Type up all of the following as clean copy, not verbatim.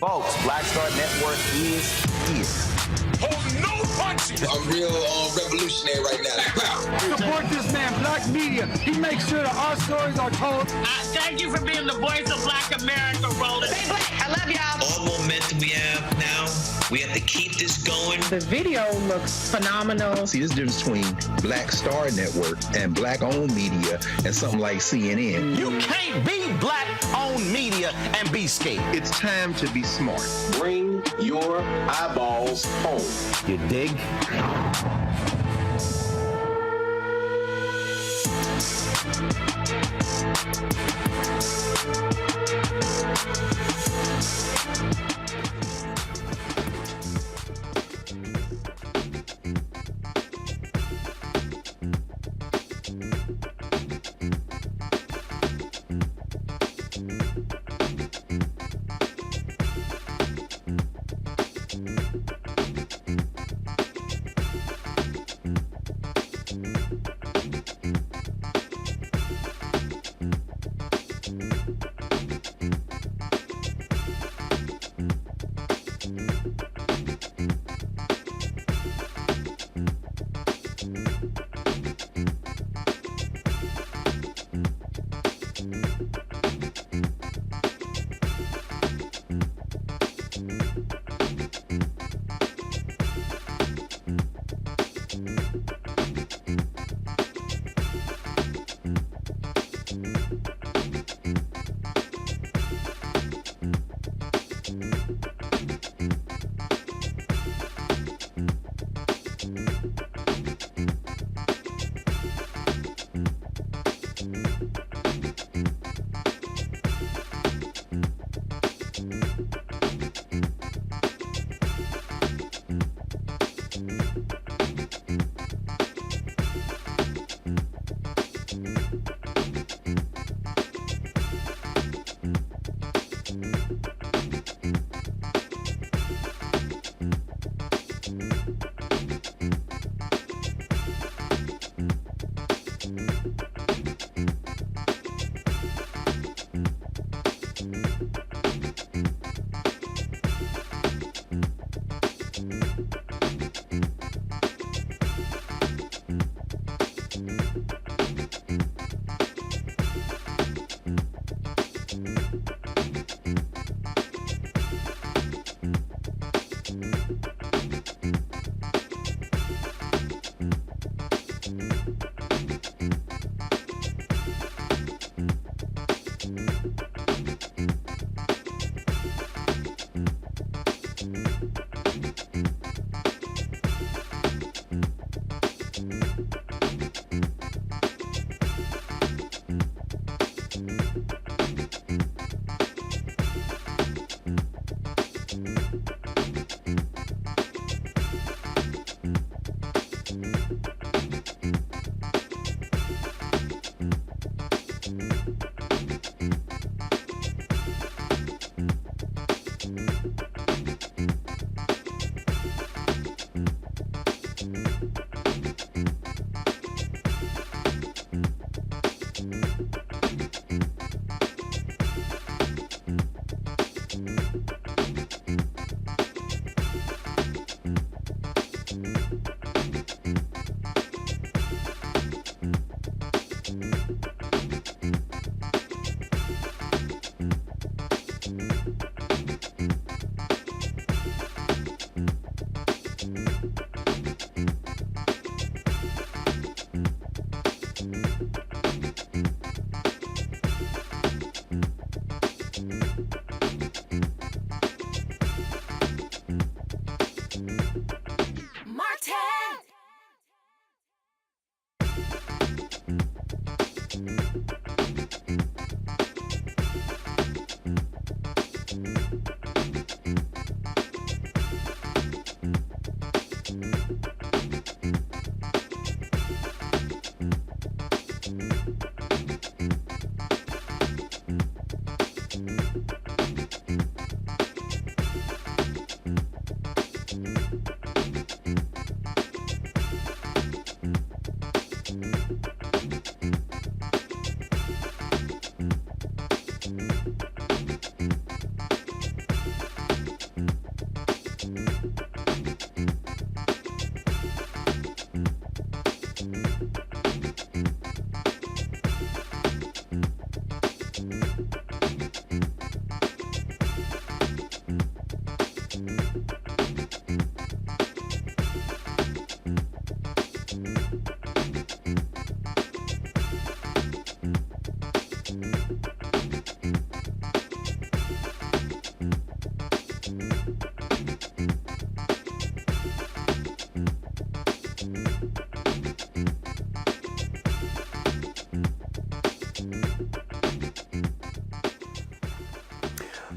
Folks, Black Star Network is here. Oh, no punches! I'm real revolutionary right now. Support this man, Black Media. He makes sure that our stories are told. Thank you for being the voice of Black America, Roland. Stay black. I love y'all. All momentum we have now, we have to keep this going. The video looks phenomenal. See, there's a difference between Black Star Network and Black-owned media and something like CNN. You can't be Black-owned media and be scared. It's time to be smart. Bring your eyeballs home. You dig?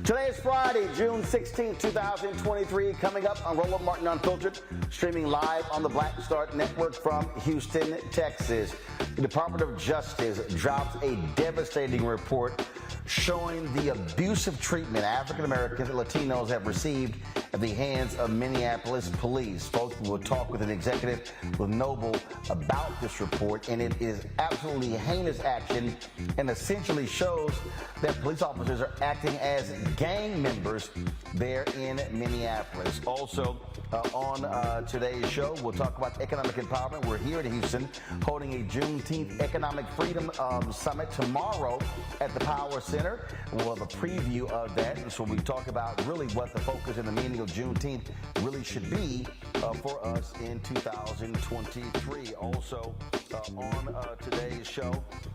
Today is Friday, June 16, 2023. Coming up on Roland Martin Unfiltered, streaming live on the Black Start Network from Houston, Texas. The Department of Justice drops a devastating report showing the abusive treatment African Americans and Latinos have received at the hands of Minneapolis police. Folks, we will talk with an executive with Noble about this report, and it is absolutely heinous action and essentially shows that police officers are acting as gang members there in Minneapolis. Also, on today's show, we'll talk about economic empowerment. We're here in Houston holding a Juneteenth Economic Freedom Summit tomorrow at the Power Center. We'll have a preview of that. And so we talk about really what the focus and the meaning of Juneteenth really should be for us in 2023. Also, on today's show,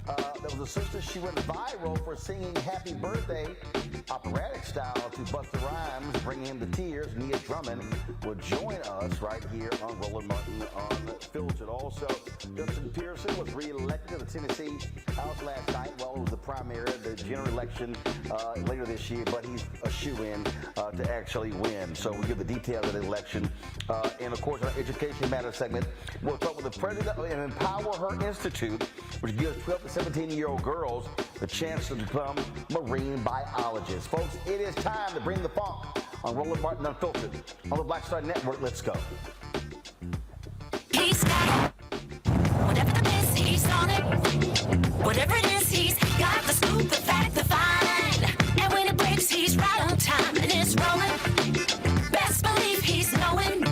there was a sister, she went viral for singing Happy Birthday operatic style to Busta Rhymes, bringing him to tears. Nia Drummond will join us right here on Roland Martin Unfiltered. Also, Justin Pearson was re-elected to the Tennessee House last night. Well, it was the primary, the general election later this year, but he's a shoo-in to actually win. So we'll give the details of the election. And of course, in our Education Matters segment, we'll talk with the president of EmpowHER Institute, which gives 12 to 17-year-old girls the chance to become marine biologists. Folks, it is time to bring the funk on Roland Martin Unfiltered on the Black Star Network. Let's go. He's got whatever the best, he's on it. Whatever it is, he's got the scoop, the fact, the find. And when it breaks, he's right on time and it's rolling. Best believe he's knowing.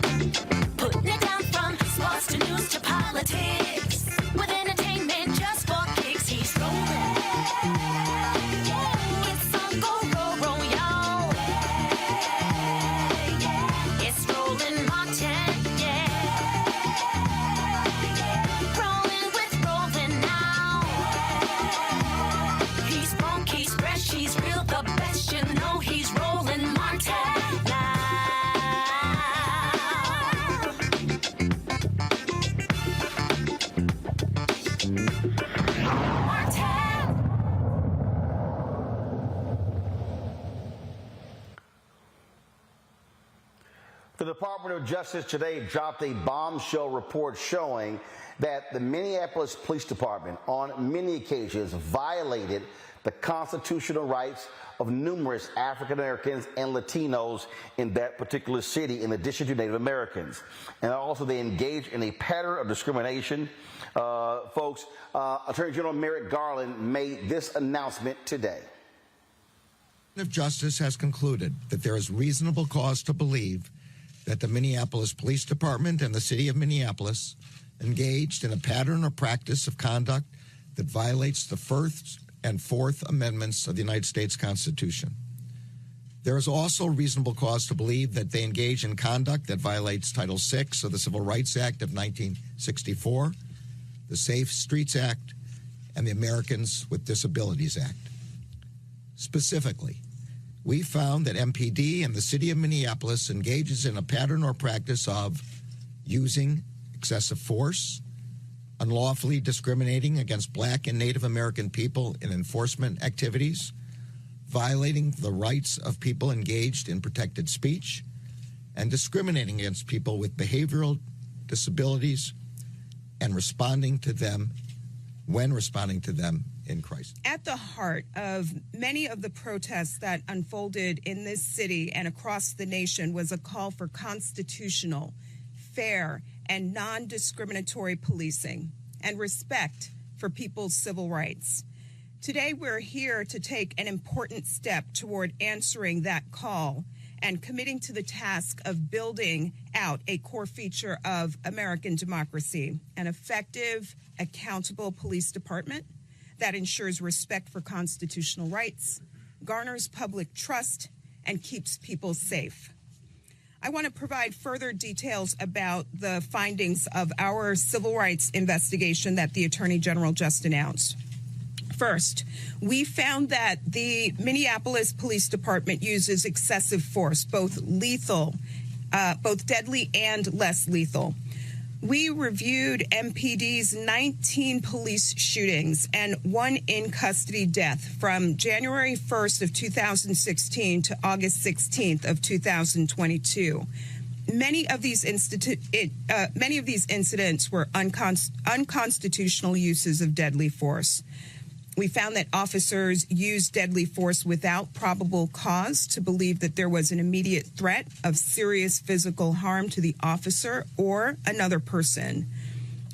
Putting it down from sports to news to politics. With entertainment just for kicks, he's rolling. It's on go, roll, y'all. It's Roland Martin, rolling with Roland now. He's funk, he's fresh, he's real, the best, you know he's Roland Martin now. The Department of Justice today dropped a bombshell report showing that the Minneapolis Police Department on many occasions violated the constitutional rights of numerous African Americans and Latinos in that particular city, in addition to Native Americans. And also they engage in a pattern of discrimination. Folks, Attorney General Merrick Garland made this announcement today. The Justice has concluded that there is reasonable cause to believe that the Minneapolis Police Department and the City of Minneapolis engaged in a pattern or practice of conduct that violates the First and Fourth Amendments of the United States Constitution. There is also reasonable cause to believe that they engage in conduct that violates Title VI of the Civil Rights Act of 1964, the Safe Streets Act, and the Americans with Disabilities Act. Specifically, we found that MPD and the City of Minneapolis engages in a pattern or practice of using excessive force, unlawfully discriminating against Black and Native American people in enforcement activities, violating the rights of people engaged in protected speech, and discriminating against people with behavioral disabilities and responding to them when responding to them in crisis. At the heart of many of the protests that unfolded in this city and across the nation was a call for constitutional, fair, and non-discriminatory policing and respect for people's civil rights. Today, we're here to take an important step toward answering that call and committing to the task of building out a core feature of American democracy, an effective, accountable police department that ensures respect for constitutional rights, garners public trust, and keeps people safe. I want to provide further details about the findings of our civil rights investigation that the Attorney General just announced. First, we found that the Minneapolis Police Department uses excessive force, both lethal, both deadly and less lethal. We reviewed MPD's 19 police shootings and one in-custody death from January 1st of 2016 to August 16th of 2022. Many of these incidents were unconstitutional uses of deadly force. We found that officers used deadly force without probable cause to believe that there was an immediate threat of serious physical harm to the officer or another person.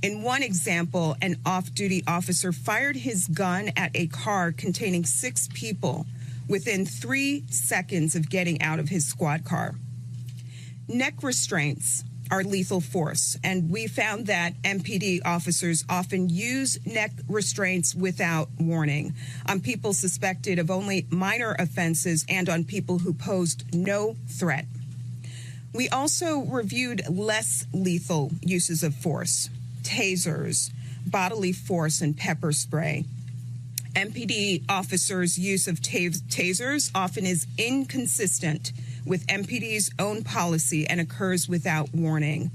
In one example, an off-duty officer fired his gun at a car containing 6 people within 3 seconds of getting out of his squad car. Neck restraints are lethal force, and we found that MPD officers often use neck restraints without warning on people suspected of only minor offenses and on people who posed no threat. We also reviewed less lethal uses of force, tasers, bodily force, and pepper spray. MPD officers' use of tasers often is inconsistent with MPD's own policy and occurs without warning.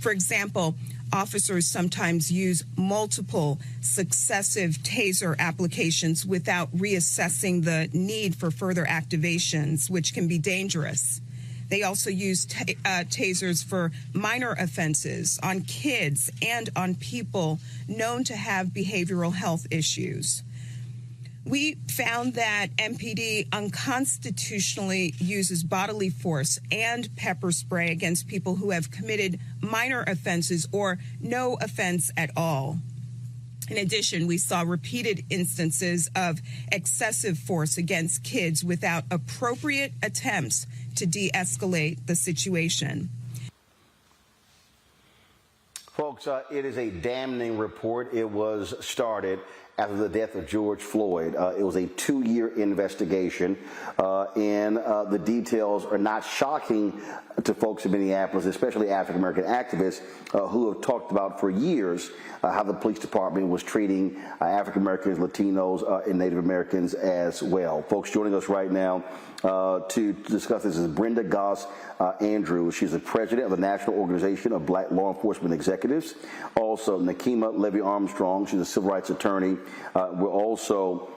For example, officers sometimes use multiple successive taser applications without reassessing the need for further activations, which can be dangerous. They also use tasers for minor offenses on kids and on people known to have behavioral health issues. We found that MPD unconstitutionally uses bodily force and pepper spray against people who have committed minor offenses or no offense at all. In addition, we saw repeated instances of excessive force against kids without appropriate attempts to de-escalate the situation. Folks, it is a damning report. It was started after the death of George Floyd. It was a 2-year investigation, and the details are not shocking to folks in Minneapolis, especially African-American activists who have talked about for years how the police department was treating African-Americans, Latinos, and Native Americans as well. Folks, joining us right now to discuss this is Brenda Goss Andrews. She's the president of the National Organization of Black Law Enforcement Executives. Also, Nakima Levy Armstrong. She's a civil rights attorney. We're also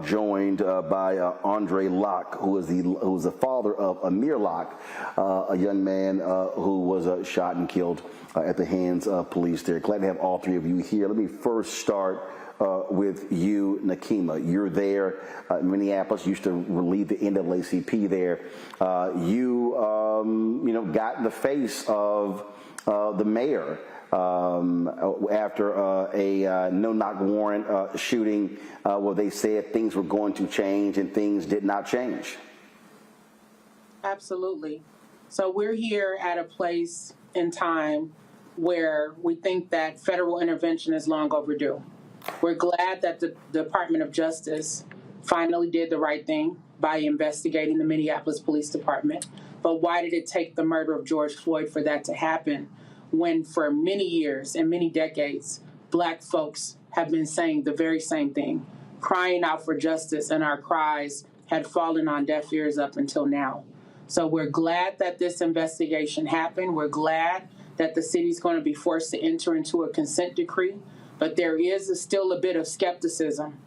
joined by Andre Locke, who is the father of Amir Locke, a young man who was shot and killed at the hands of police there. Glad to have all three of you here. Let me first start with you, Nakima. You're there in Minneapolis. You used to relieve the NAACP there. You got in the face of the mayor after a no-knock warrant shooting where they said things were going to change and things did not change. Absolutely. So we're here at a place in time where we think that federal intervention is long overdue. We're glad that the Department of Justice finally did the right thing by investigating the Minneapolis Police Department. But why did it take the murder of George Floyd for that to happen when for many years and many decades, Black folks have been saying the very same thing, crying out for justice, and our cries had fallen on deaf ears up until now. So we're glad that this investigation happened. We're glad that the city's going to be forced to enter into a consent decree. But there is still a bit of skepticism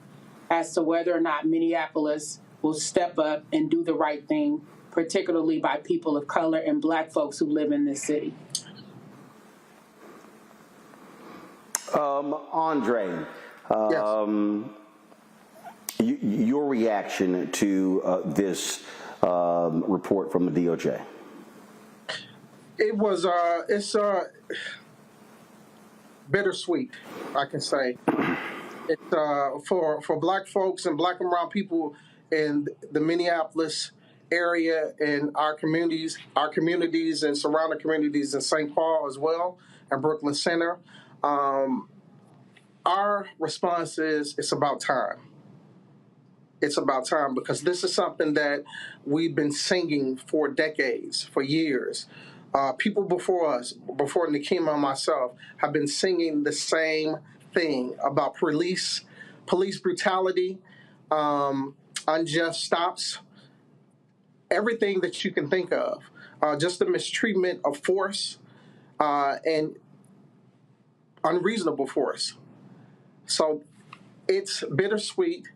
as to whether or not Minneapolis will step up and do the right thing, particularly by people of color and Black folks who live in this city. Andre, your reaction to this report from the DOJ? It's bittersweet, I can say. It's for Black folks and Black and brown people in the Minneapolis area and our communities and surrounding communities in St. Paul as well, and Brooklyn Center. Our response is it's about time. It's about time because this is something that we've been singing for decades, for years. People before us, before Nakima and myself, have been singing the same thing about police brutality, unjust stops, everything that you can think of, just the mistreatment of force and unreasonable force. So it's bittersweet.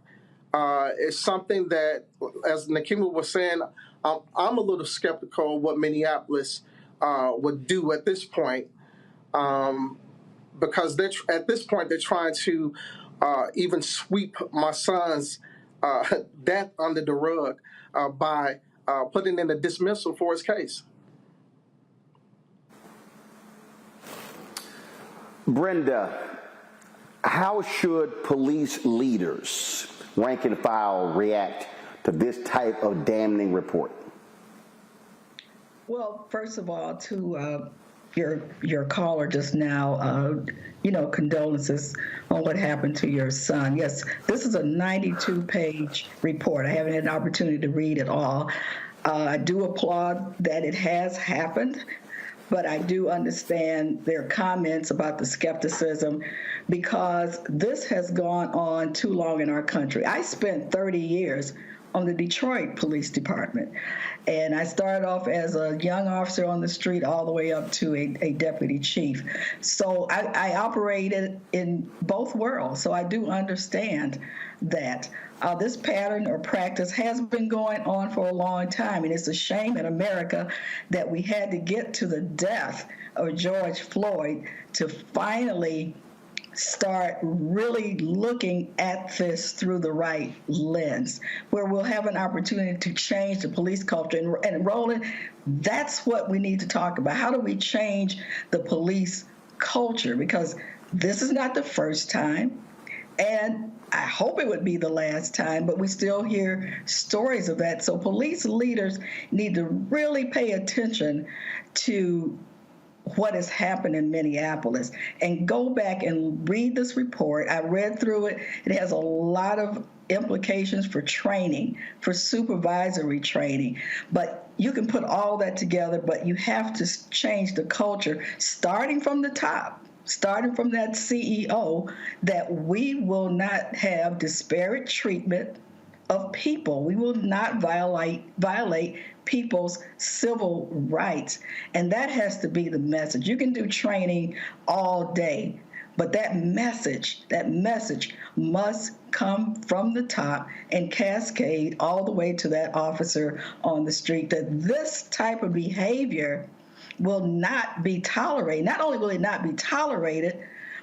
It's something that, as Nakima was saying, I'm a little skeptical of what Minneapolis would do at this point, because at this point they're trying to even sweep my son's death under the rug by putting in a dismissal for his case. Brenda, how should police leaders, rank and file, react to this type of damning report? Well, first of all, to your caller just now, condolences on what happened to your son. Yes, this is a 92-page report. I haven't had an opportunity to read it all. I do applaud that it has happened, but I do understand their comments about the skepticism because this has gone on too long in our country. I spent 30 years on the Detroit Police Department. And I started off as a young officer on the street all the way up to a deputy chief. So I operated in both worlds. So I do understand that this pattern or practice has been going on for a long time. And it's a shame in America that we had to get to the death of George Floyd to finally start really looking at this through the right lens, where we'll have an opportunity to change the police culture. And Roland, that's what we need to talk about. How do we change the police culture? Because this is not the first time, and I hope it would be the last time, but we still hear stories of that. So police leaders need to really pay attention to what has happened in Minneapolis and go back and read this report. I read through it. It has a lot of implications for training, for supervisory training. But you can put all that together, but you have to change the culture, starting from the top, starting from that CEO, that we will not have disparate treatment of people. We will not violate people's civil rights. And that has to be the message. You can do training all day, But that message must come from the top and cascade all the way to that officer on the street, that this type of behavior will not be tolerated. Not only will it not be tolerated,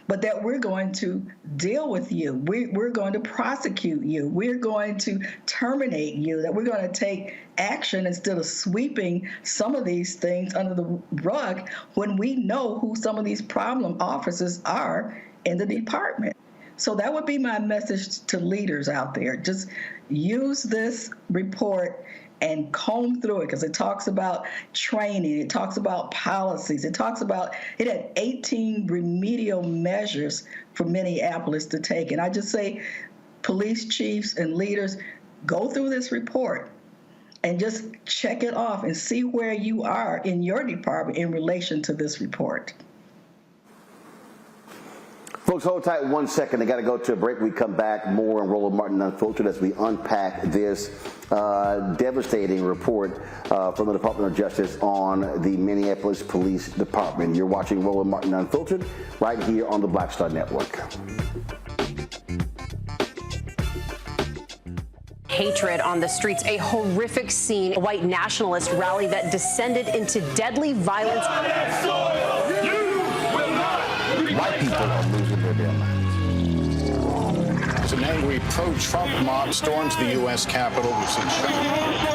but that we're going to deal with you. We're going to prosecute you. We're going to terminate you, that we're going to take action instead of sweeping some of these things under the rug when we know who some of these problem officers are in the department. So that would be my message to leaders out there. Just use this report and comb through it, because it talks about training, it talks about policies, it had 18 remedial measures for Minneapolis to take. And I just say, police chiefs and leaders, go through this report and just check it off and see where you are in your department in relation to this report. Folks, hold tight 1 second. I got to go to a break. We come back more on Roland Martin Unfiltered as we unpack this devastating report from the Department of Justice on the Minneapolis Police Department. You're watching Roland Martin Unfiltered right here on the Black Star Network. Hatred on the streets, a horrific scene, a white nationalist rally that descended into deadly violence. White people are losing their damn minds. An angry pro-Trump mob storms the U.S. Capitol.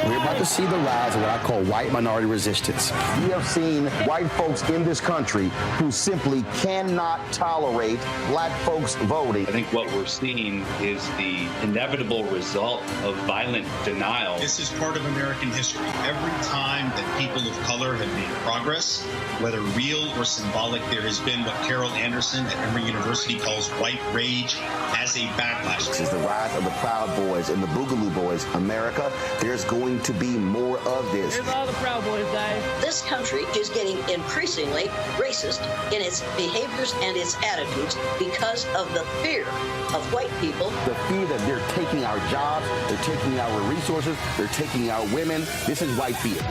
We're about to see the rise of what I call white minority resistance. We have seen white folks in this country who simply cannot tolerate black folks voting. I think what we're seeing is the inevitable result of violent denial. This is part of American history. Every time that people of color have made progress, whether real or symbolic, there has been what Carol Anderson at Emory University calls white rage as a backlash. This is the rise of the Proud Boys and the Boogaloo Boys. America, there's going to be more of this. Here's all the Proud Boys, guys. This country is getting increasingly racist in its behaviors and its attitudes because of the fear of white people. The fear that they're taking our jobs, they're taking our resources, they're taking our women. This is white fear.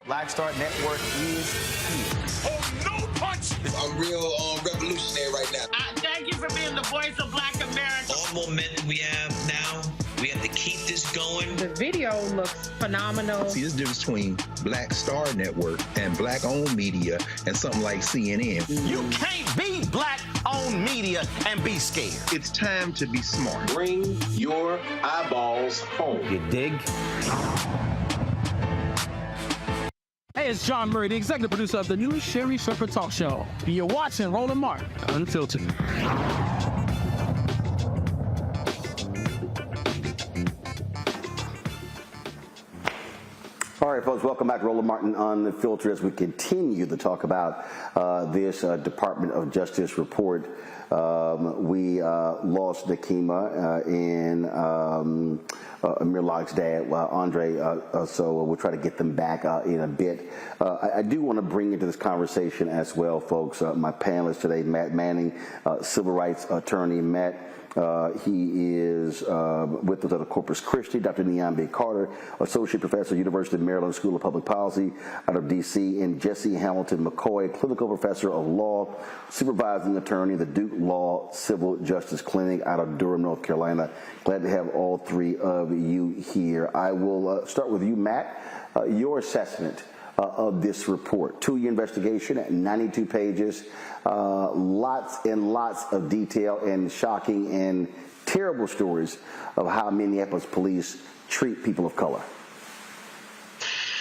Black Star Network is here. Oh, no punch! I'm real revolutionary right now. Thank you for being the voice of Black America. All momentum we have now, we have to keep this going. The video looks phenomenal. See, there's a difference between Black Star Network and black-owned media and something like CNN. You can't be black-owned media and be scared. It's time to be smart. Bring your eyeballs home. You dig? Hey, it's John Murray, the executive producer of the new Sherry Shepherd Talk Show. You're watching Roland Martin Unfiltered. All right, folks, welcome back to Roland Martin Unfiltered as we continue to talk about this Department of Justice report. We lost Nakima and Amir Locke's dad, Andre, so we'll try to get them back in a bit. I do want to bring into this conversation as well, folks, my panelist today, Matt Manning, civil rights attorney. Matt, he is with us at Corpus Christi. Dr. Niambe Carter, associate professor, University of Maryland School of Public Policy out of D.C., and Jesse Hamilton McCoy, clinical professor of law, supervising attorney, the Duke Law Civil Justice Clinic out of Durham, North Carolina. Glad to have all three of you here. I will start with you, Matt. Your assessment of this report. 2-year investigation at 92 pages, lots and lots of detail and shocking and terrible stories of how Minneapolis police treat people of color.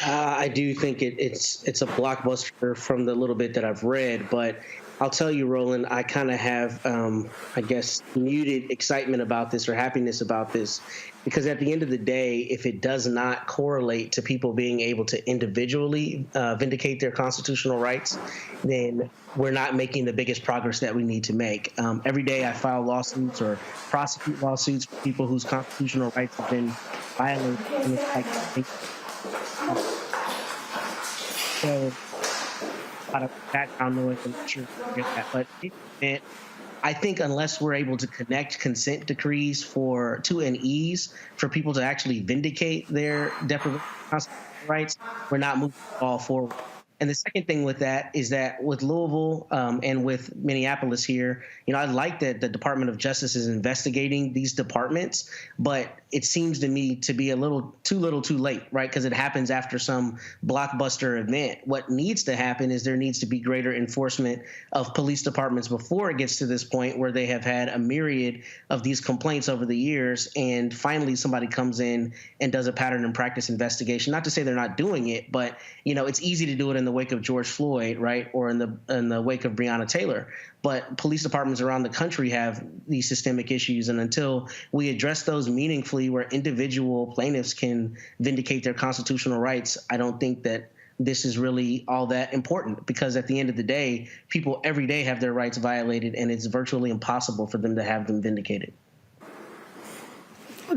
I do think it's a blockbuster from the little bit that I've read, but I'll tell you, Roland, I kind of have, I guess, muted excitement about this or happiness about this, because at the end of the day, if it does not correlate to people being able to individually vindicate their constitutional rights, then we're not making the biggest progress that we need to make. Every day I file lawsuits or prosecute lawsuits for people whose constitutional rights have been violated. So a lot of background noise. I'm not sure if you hear that, but I think unless we're able to connect consent decrees to an ease for people to actually vindicate their deprivation of constitutional rights, we're not moving the ball forward. And the second thing with that is that with Louisville and with Minneapolis here, I like that the Department of Justice is investigating these departments, but it seems to me to be a little too late, right? Because it happens after some blockbuster event. What needs to happen is there needs to be greater enforcement of police departments before it gets to this point where they have had a myriad of these complaints over the years, and finally somebody comes in and does a pattern and practice investigation. Not to say they're not doing it, but it's easy to do it in the wake of George Floyd, right, or in the wake of Breonna Taylor. But police departments around the country have these systemic issues, and until we address those meaningfully where individual plaintiffs can vindicate their constitutional rights, I don't think that this is really all that important, because at the end of the day, people every day have their rights violated, and it's virtually impossible for them to have them vindicated.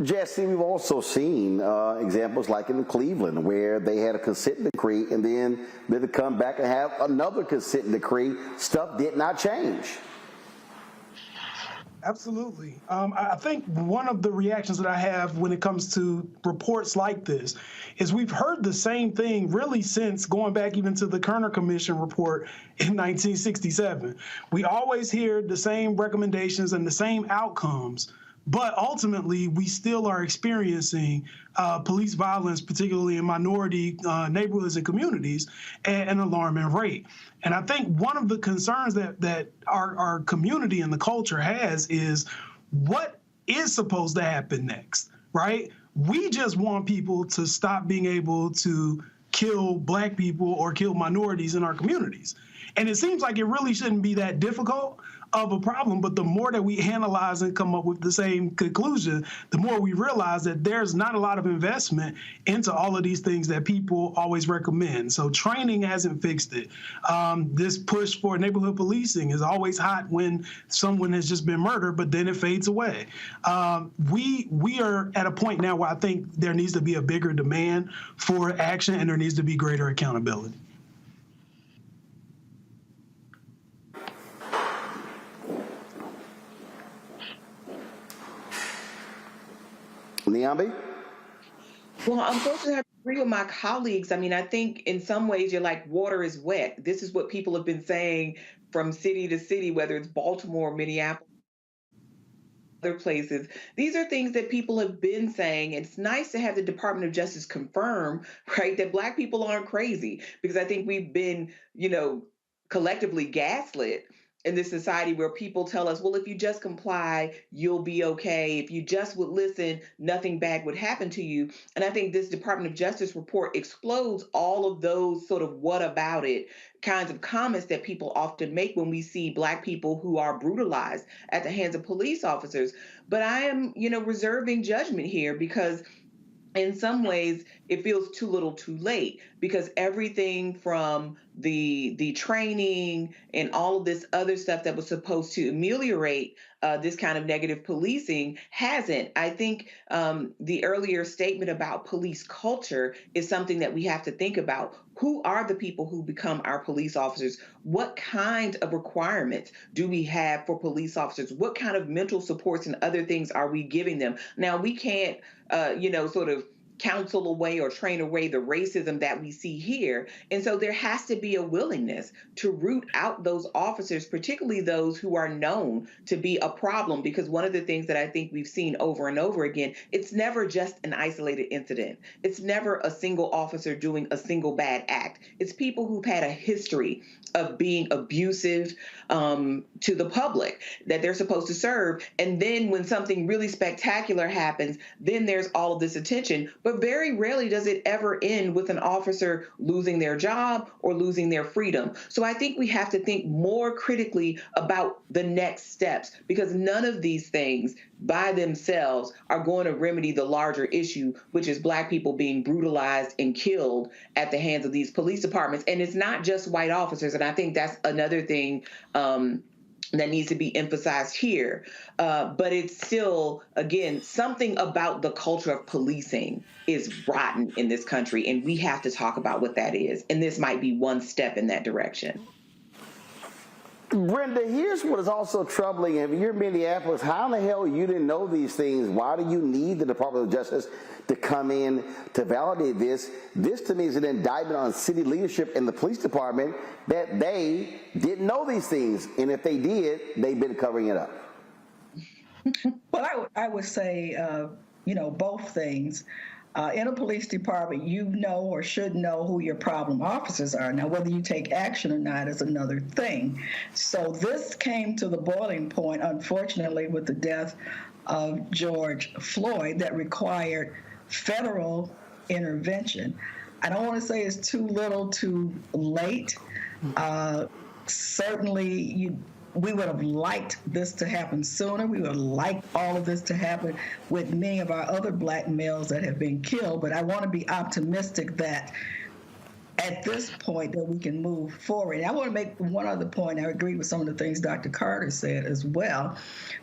Jesse, we've also seen examples like in Cleveland where they had a consent decree and then they would come back and have another consent decree. Stuff did not change. Absolutely. I think one of the reactions that I have when it comes to reports like this is we've heard the same thing really since going back even to the Kerner Commission report in 1967. We always hear the same recommendations and the same outcomes, but ultimately, we still are experiencing police violence, particularly in minority neighborhoods and communities, at an alarming rate. And I think one of the concerns that our community and the culture has is what is supposed to happen next, right? We just want people to stop being able to kill Black people or kill minorities in our communities. And it seems like it really shouldn't be that difficult of a problem, but the more that we analyze and come up with the same conclusion, the more we realize that there's not a lot of investment into all of these things that people always recommend. So training hasn't fixed it. This push for neighborhood policing is always hot when someone has just been murdered, but then it fades away. We are at a point now where I think there needs to be a bigger demand for action and there needs to be greater accountability. Niambi? Well, unfortunately, I agree with my colleagues. I mean, I think in some ways you're like, water is wet. This is what people have been saying from city to city, whether it's Baltimore, Minneapolis, other places. These are things that people have been saying. It's nice to have the Department of Justice confirm, right, that Black people aren't crazy, because I think we've been, collectively gaslit in this society where people tell us, well, if you just comply, you'll be okay. If you just would listen, nothing bad would happen to you. And I think this Department of Justice report explodes all of those sort of what about it kinds of comments that people often make when we see Black people who are brutalized at the hands of police officers. But I am, reserving judgment here, because in some ways, it feels too little too late, because everything from the training and all of this other stuff that was supposed to ameliorate this kind of negative policing hasn't. I think the earlier statement about police culture is something that we have to think about. Who are the people who become our police officers? What kind of requirements do we have for police officers? What kind of mental supports and other things are we giving them? Now, we can't, sort of counsel away or train away the racism that we see here. And so there has to be a willingness to root out those officers, particularly those who are known to be a problem, because one of the things that I think we've seen over and over again, it's never just an isolated incident. It's never a single officer doing a single bad act. It's people who've had a history of being abusive to the public that they're supposed to serve. And then when something really spectacular happens, then there's all of this attention. But very rarely does it ever end with an officer losing their job or losing their freedom. So I think we have to think more critically about the next steps, because none of these things by themselves are going to remedy the larger issue, which is Black people being brutalized and killed at the hands of these police departments. And it's not just white officers. And I think that's another thing that needs to be emphasized here. But it's still, again, something about the culture of policing is rotten in this country, and we have to talk about what that is. And this might be one step in that direction. Brenda, here's what is also troubling. If you're in Minneapolis, how in the hell you didn't know these things? Why do you need the Department of Justice to come in to validate this? This, to me, is an indictment on city leadership and the police department that they didn't know these things. And if they did, they've been covering it up. Well, I would say, both things. In a police department, you know or should know who your problem officers are. Now, whether you take action or not is another thing. So this came to the boiling point, unfortunately, with the death of George Floyd that required federal intervention. I don't want to say it's too little, too late. Certainly, we would have liked this to happen sooner. We would have liked all of this to happen with many of our other black males that have been killed. But I want to be optimistic that at this point that we can move forward. And I want to make one other point. I agree with some of the things Dr. Carter said as well.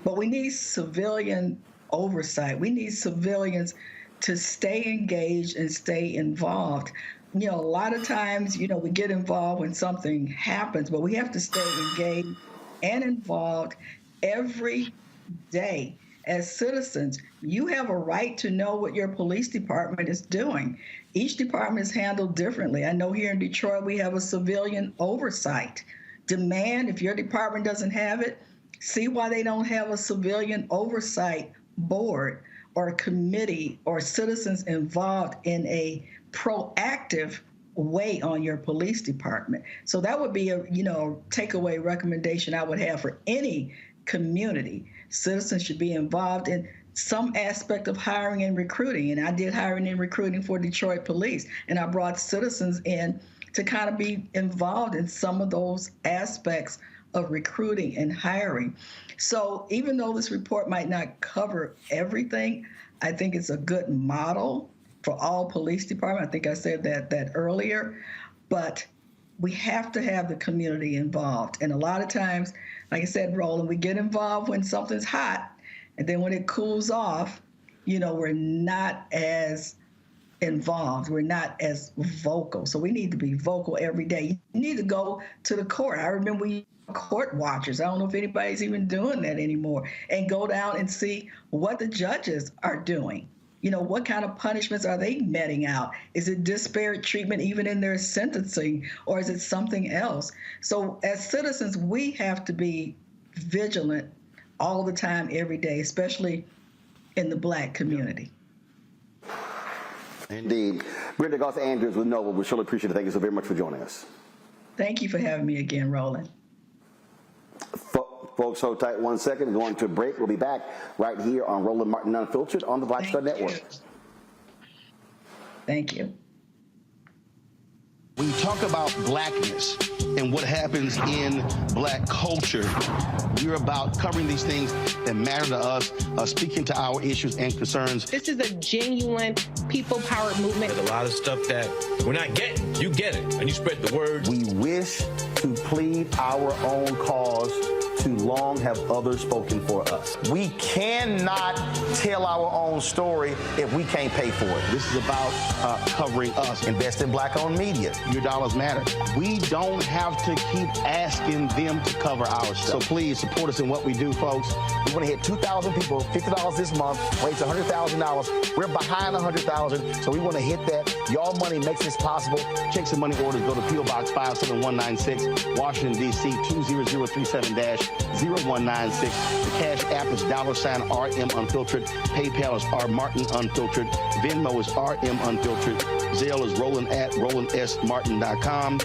But we need civilian oversight. We need civilians to stay engaged and stay involved. A lot of times, we get involved when something happens, but we have to stay engaged and involved every day. As citizens, you have a right to know what your police department is doing. Each department is handled differently. I know here in Detroit, we have a civilian oversight. Demand, if your department doesn't have it, see why they don't have a civilian oversight board or a committee or citizens involved in a proactive way on your police department. So that would be a takeaway recommendation I would have for any community. Citizens should be involved in some aspect of hiring and recruiting. And I did hiring and recruiting for Detroit Police, and I brought citizens in to kind of be involved in some of those aspects of recruiting and hiring. So even though this report might not cover everything, I think it's a good model for all police departments. I think I said that earlier, but we have to have the community involved. And a lot of times, like I said, Roland, we get involved when something's hot, and then when it cools off, we're not as involved. We're not as vocal. So we need to be vocal every day. You need to go to the court. I remember we court watchers. I don't know if anybody's even doing that anymore. And go down and see what the judges are doing. What kind of punishments are they meting out? Is it disparate treatment even in their sentencing, or is it something else? So as citizens, we have to be vigilant all the time, every day, especially in the black community. Indeed. Brenda Goss-Andrews with NOVA, we surely appreciate it. Thank you so very much for joining us. Thank you for having me again, Roland. Folks, hold tight 1 second. Going to a break. We'll be back right here on Roland Martin Unfiltered on the Black Star Network. Thank you. When you talk about blackness and what happens in black culture, we're about covering these things that matter to us, speaking to our issues and concerns. This is a genuine people-powered movement. There's a lot of stuff that we're not getting. You get it, and you spread the word. We wish to plead our own cause. Too long have others spoken for us. We cannot tell our own story if we can't pay for it. This is about covering us. Invest in black-owned media. Your dollars matter. We don't have to keep asking them to cover our stuff. So please support us in what we do, folks. We want to hit 2,000 people, $50 this month, raise $100,000. We're behind 100,000, so we want to hit that. Y'all money makes this possible. Checks and money orders go to P.O. Box 57196, Washington, D.C. 20037-0196. The Cash App is $RM Unfiltered. PayPal is R Martin Unfiltered. Venmo is RM Unfiltered. Zelle is Roland at RolandSMartin.com.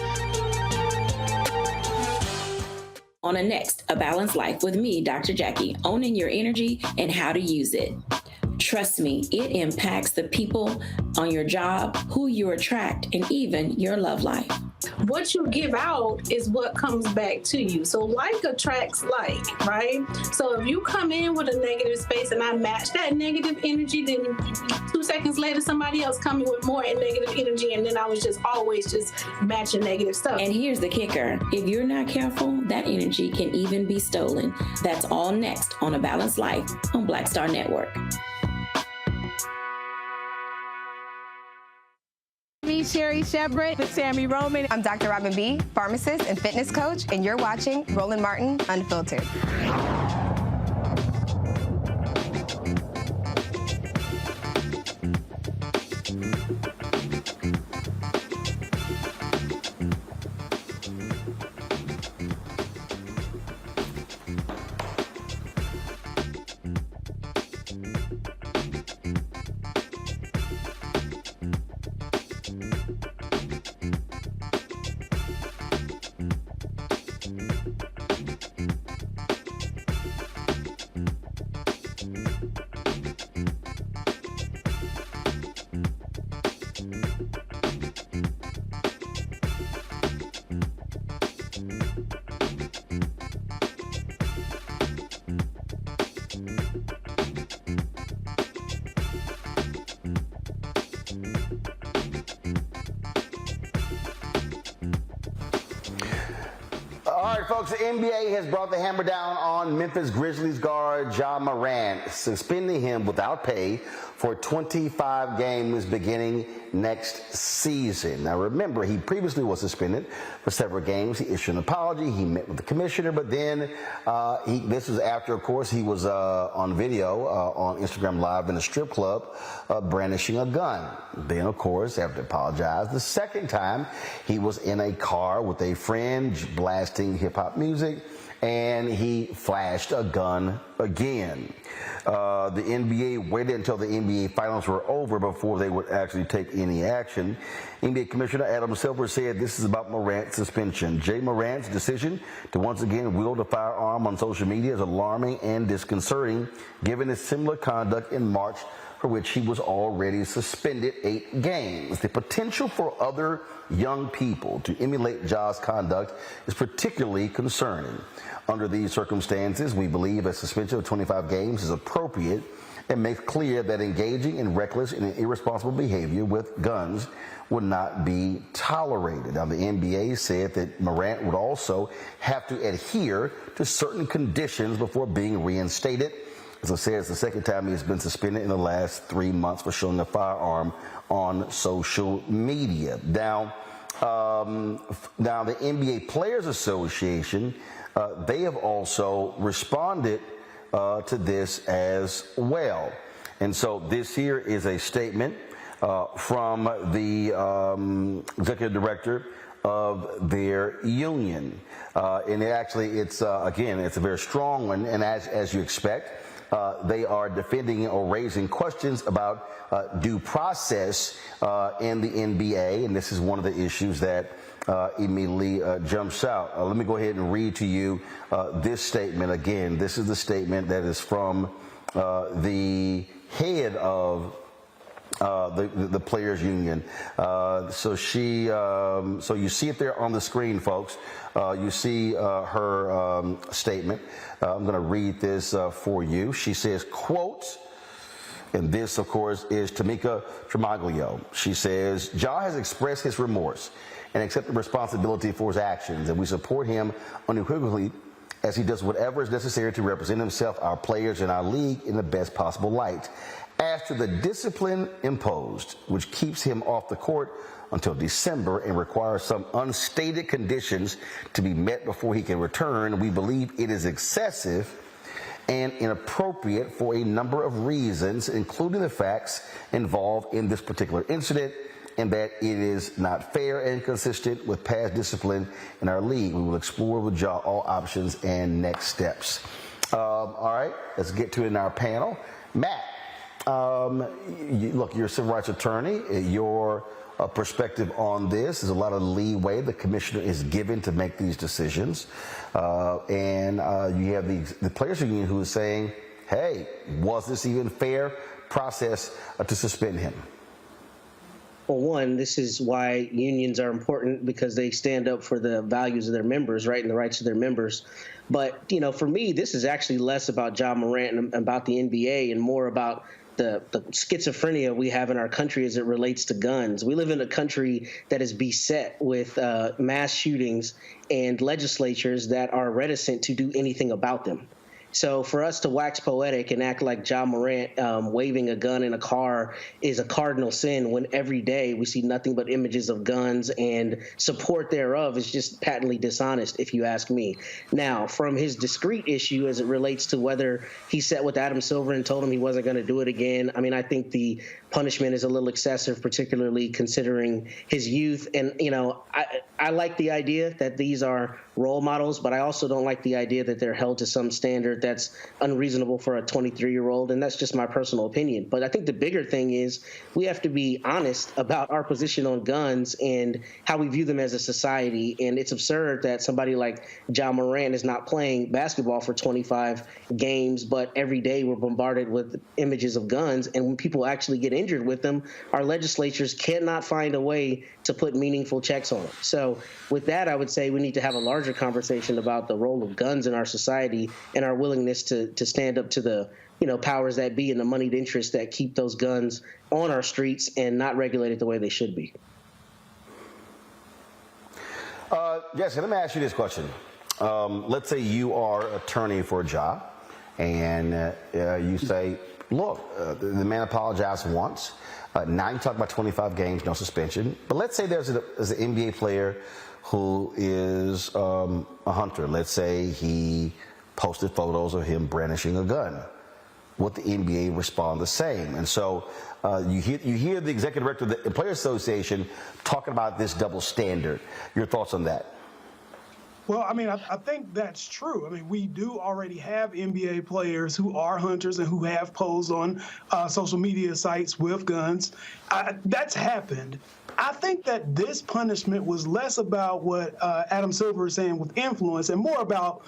On a next, A Balanced Life with me, Dr. Jackie, owning your energy and how to use it. Trust me, it impacts the people on your job, who you attract, and even your love life. What you give out is what comes back to you. So like attracts like, right? So if you come in with a negative space and I match that negative energy, then 2 seconds later somebody else come in with more negative energy, and then I was just always just matching negative stuff. And here's the kicker. If you're not careful, that energy can even be stolen. That's all next on A Balanced Life on Black Star Network. Me, Sherry Shepard with Sammy Roman. I'm Dr. Robin B., pharmacist and fitness coach, and you're watching Roland Martin Unfiltered. All right, folks, the NBA has brought the hammer down on Memphis Grizzlies guard JA Morant, suspending him without pay for 25 games beginning next season. Now, remember, he previously was suspended for several games. He issued an apology. He met with the commissioner, but then this was after, of course, he was on video on Instagram Live in a strip club brandishing a gun. Then, of course, after apologized the second time, he was in a car with a friend blasting hip-hop music, and he flashed a gun again. The NBA waited until the NBA finals were over before they would actually take any action. NBA Commissioner Adam Silver said this is about Morant's suspension. JA Morant's decision to once again wield a firearm on social media is alarming and disconcerting, given his similar conduct in March, for which he was already suspended 8 games. The potential for other young people to emulate JA's conduct is particularly concerning. Under these circumstances, we believe a suspension of 25 games is appropriate and makes clear that engaging in reckless and irresponsible behavior with guns would not be tolerated. Now, the NBA said that Morant would also have to adhere to certain conditions before being reinstated. As I said, it's the second time he has been suspended in the last 3 months for showing a firearm on social media. Now, the NBA Players Association, they have also responded to this as well. And so this here is a statement from the executive director of their union. And it's a very strong one. And as you expect, they are defending or raising questions about due process in the NBA. And this is one of the issues that immediately jumps out. Let me go ahead and read to you this statement. Again, this is the statement that is from the head of the players union. So you see it there on the screen, folks. You see her statement. I'm going to read this for you. She says, quote, and this, of course, is Tamika Tremaglio. She says, Ja has expressed his remorse and accepted responsibility for his actions, and we support him unequivocally as he does whatever is necessary to represent himself, our players, and our league in the best possible light. As to the discipline imposed, which keeps him off the court until December and requires some unstated conditions to be met before he can return, we believe it is excessive and inappropriate for a number of reasons, including the facts involved in this particular incident, and that it is not fair and consistent with past discipline in our league. We will explore with Ja all options and next steps. All right, let's get to it in our panel. Matt, look, you're a civil rights attorney. Your perspective on this is a lot of leeway the commissioner is given to make these decisions. And you have the players union who is saying, hey, was this even fair process to suspend him? Well, one, this is why unions are important, because they stand up for the values of their members, right, and the rights of their members. But, you know, for me, this is actually less about Ja Morant and about the NBA and more about the schizophrenia we have in our country as it relates to guns. We live in a country that is beset with mass shootings and legislatures that are reticent to do anything about them. So for us to wax poetic and act like Ja Morant waving a gun in a car is a cardinal sin, when every day we see nothing but images of guns, and support thereof is just patently dishonest, if you ask me. Now, from his discrete issue as it relates to whether he sat with Adam Silver and told him he wasn't going to do it again, I mean, I think the punishment is a little excessive, particularly considering his youth. And, you know, I like the idea that these are role models, but I also don't like the idea that they're held to some standard that's unreasonable for a 23-year-old, and that's just my personal opinion. But I think the bigger thing is we have to be honest about our position on guns and how we view them as a society. And it's absurd that somebody like Ja Morant is not playing basketball for 25 games, but every day we're bombarded with images of guns. And when people actually get injured with them, our legislatures cannot find a way to put meaningful checks on it. So with that, I would say we need to have a larger conversation about the role of guns in our society and our willingness to stand up to the, you know, powers that be and the moneyed interests that keep those guns on our streets and not regulated the way they should be. Jesse, let me ask you this question. Let's say you are an attorney for a job, and you say, look, the man apologized once. Now you talk about 25 games, no suspension. But let's say there's an NBA player who is a hunter. Let's say he posted photos of him brandishing a gun. Would the NBA respond the same? And so you hear the executive director of the Players Association talking about this double standard. Your thoughts on that? Well, I mean, I think that's true. I mean, we do already have NBA players who are hunters and who have posed on social media sites with guns. That's happened. I think that this punishment was less about what Adam Silver is saying with influence and more about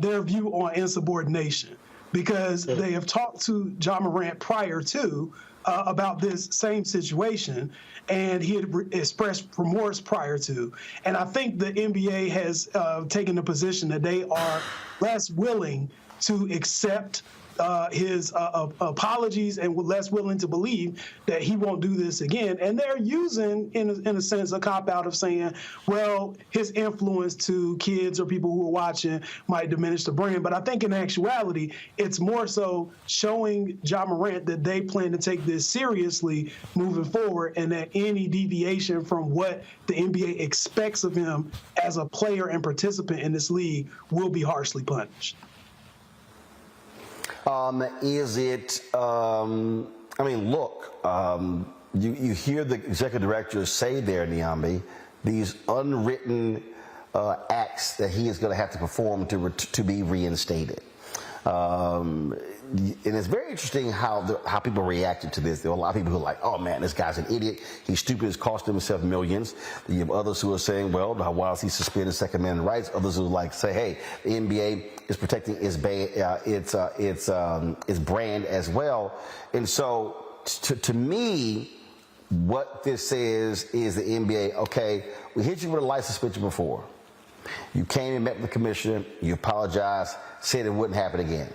their view on insubordination, because they have talked to Ja Morant prior to about this same situation, and he had expressed remorse prior to. And I think the NBA has taken the position that they are less willing to accept his apologies and less willing to believe that he won't do this again. And they're using, in a sense, a cop-out of saying, well, his influence to kids or people who are watching might diminish the brand. But I think in actuality, it's more so showing Ja Morant that they plan to take this seriously moving forward, and that any deviation from what the NBA expects of him as a player and participant in this league will be harshly punished. Is it, I mean, look, you hear the executive director say there, Niambi, these unwritten acts that he is going to have to perform to be reinstated. And it's very interesting how people reacted to this. There are a lot of people who are like, oh man, this guy's an idiot. He's stupid. It's cost himself millions. You have others who are saying, well, why is he suspended Second Amendment rights? Others who like say, hey, the NBA is protecting its brand as well. And so to me, what this is the NBA, okay, we hit you with a light suspension before. You came and met with the commissioner, you apologized, said it wouldn't happen again.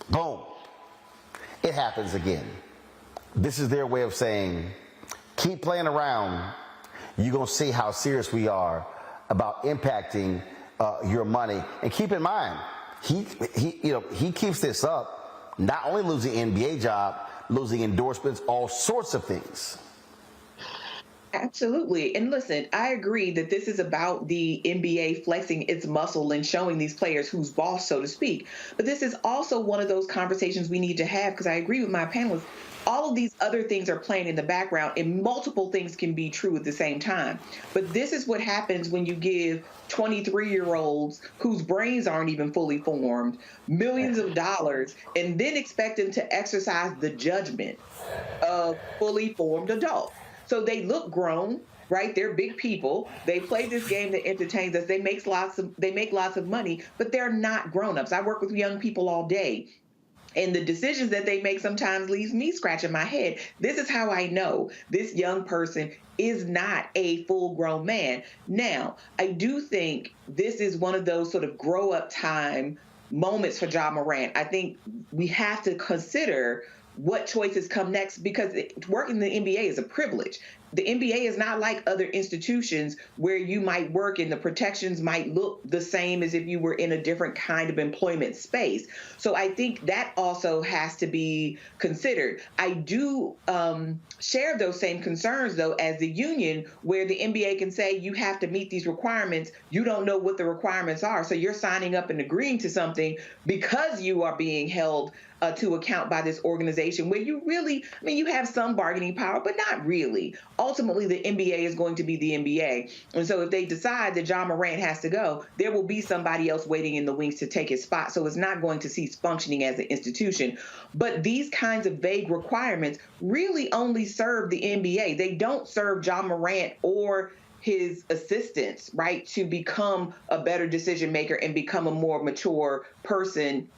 Boom. It happens again. This is their way of saying, keep playing around. You're going to see how serious we are about impacting your money. And keep in mind, he keeps this up, not only losing NBA job, losing endorsements, all sorts of things. Absolutely. And listen, I agree that this is about the NBA flexing its muscle and showing these players who's boss, so to speak. But this is also one of those conversations we need to have, because I agree with my panelists. All of these other things are playing in the background, and multiple things can be true at the same time. But this is what happens when you give 23-year-olds whose brains aren't even fully formed millions of dollars and then expect them to exercise the judgment of fully formed adults. So they look grown, right? They're big people. They play this game that entertains us. They make lots of money, but they're not grown-ups. I work with young people all day. And the decisions that they make sometimes leaves me scratching my head. This is how I know this young person is not a full-grown man. Now, I do think this is one of those sort of grow-up time moments for JA Morant. I think we have to consider what choices come next, because working in the NBA is a privilege. The NBA is not like other institutions where you might work and the protections might look the same as if you were in a different kind of employment space. So I think that also has to be considered. I do share those same concerns, though, as the union, where the NBA can say you have to meet these requirements. You don't know what the requirements are. So you're signing up and agreeing to something because you are being held to account by this organization where you really, I mean, you have some bargaining power, but not really. Ultimately, the NBA is going to be the NBA. And so if they decide that JA Morant has to go, there will be somebody else waiting in the wings to take his spot. So it's not going to cease functioning as an institution. But these kinds of vague requirements really only serve the NBA. They don't serve JA Morant or his assistants, right, to become a better decision maker and become a more mature person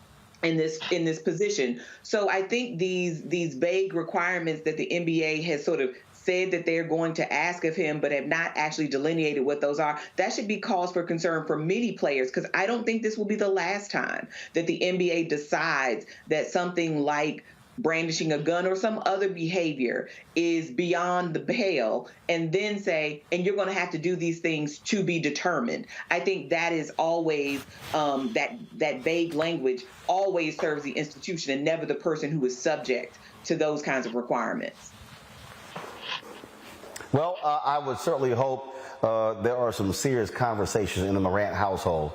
in this position. So I think these vague requirements that the NBA has sort of said that they're going to ask of him, but have not actually delineated what those are, that should be cause for concern for many players, because I don't think this will be the last time that the NBA decides that something like brandishing a gun or some other behavior is beyond the pale, and then say, and you're going to have to do these things to be determined. I think that is always, that vague language always serves the institution and never the person who is subject to those kinds of requirements. Well, I would certainly hope there are some serious conversations in the Morant household,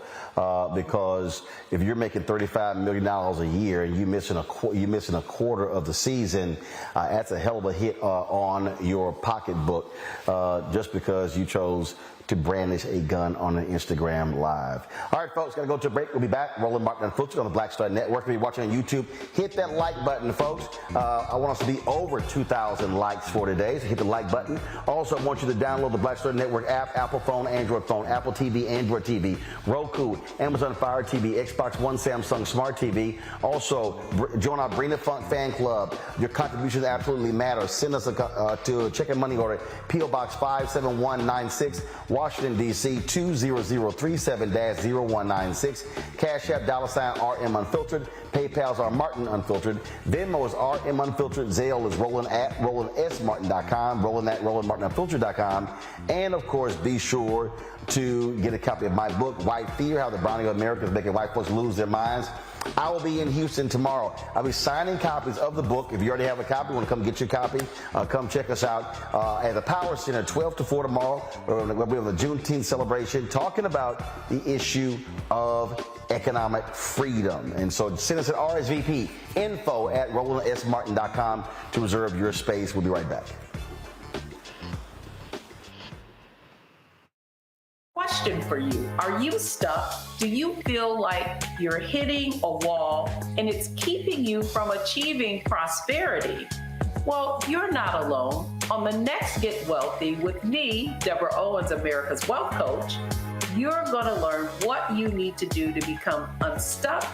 because if you're making $35 million a year and you're missing a quarter of the season, that's a hell of a hit on your pocketbook, just because you chose to brandish a gun on an Instagram Live. All right, folks, got to go to a break. We'll be back. Roland, Martin Unfiltered on the Black Star Network. If you're watching on YouTube, hit that like button, folks. I want us to be over 2,000 likes for today, so hit the like button. Also, I want you to download the Black Star Network app, Apple phone, Android phone, Apple TV, Android TV, Roku, Amazon Fire TV, Xbox One, Samsung Smart TV. Also, join our Bring the Funk fan club. Your contributions absolutely matter. Send us to check and money order, P.O. Box 57196, Washington, D.C. 20037-0196. Cash App, $RM Unfiltered. PayPal's R Martin Unfiltered. Venmo is RM Unfiltered. Zelle is Roland at RolandSMartin.com. Roland at RolandMartinUnfiltered.com. And, of course, be sure to get a copy of my book, White Fear, How the Browning of America is Making White Folks Lose Their Minds. I will be in Houston tomorrow. I'll be signing copies of the book. If you already have a copy, want to come get your copy, come check us out at the Power Center, 12 to 4 tomorrow. We're going to be on the Juneteenth celebration, talking about the issue of economic freedom. And so send us an RSVP, info at RolandSMartin.com to reserve your space. We'll be right back. Question for you. Are you stuck? Do you feel like you're hitting a wall and it's keeping you from achieving prosperity? Well, you're not alone. On the next Get Wealthy with me, Deborah Owens, America's Wealth Coach, you're going to learn what you need to do to become unstuck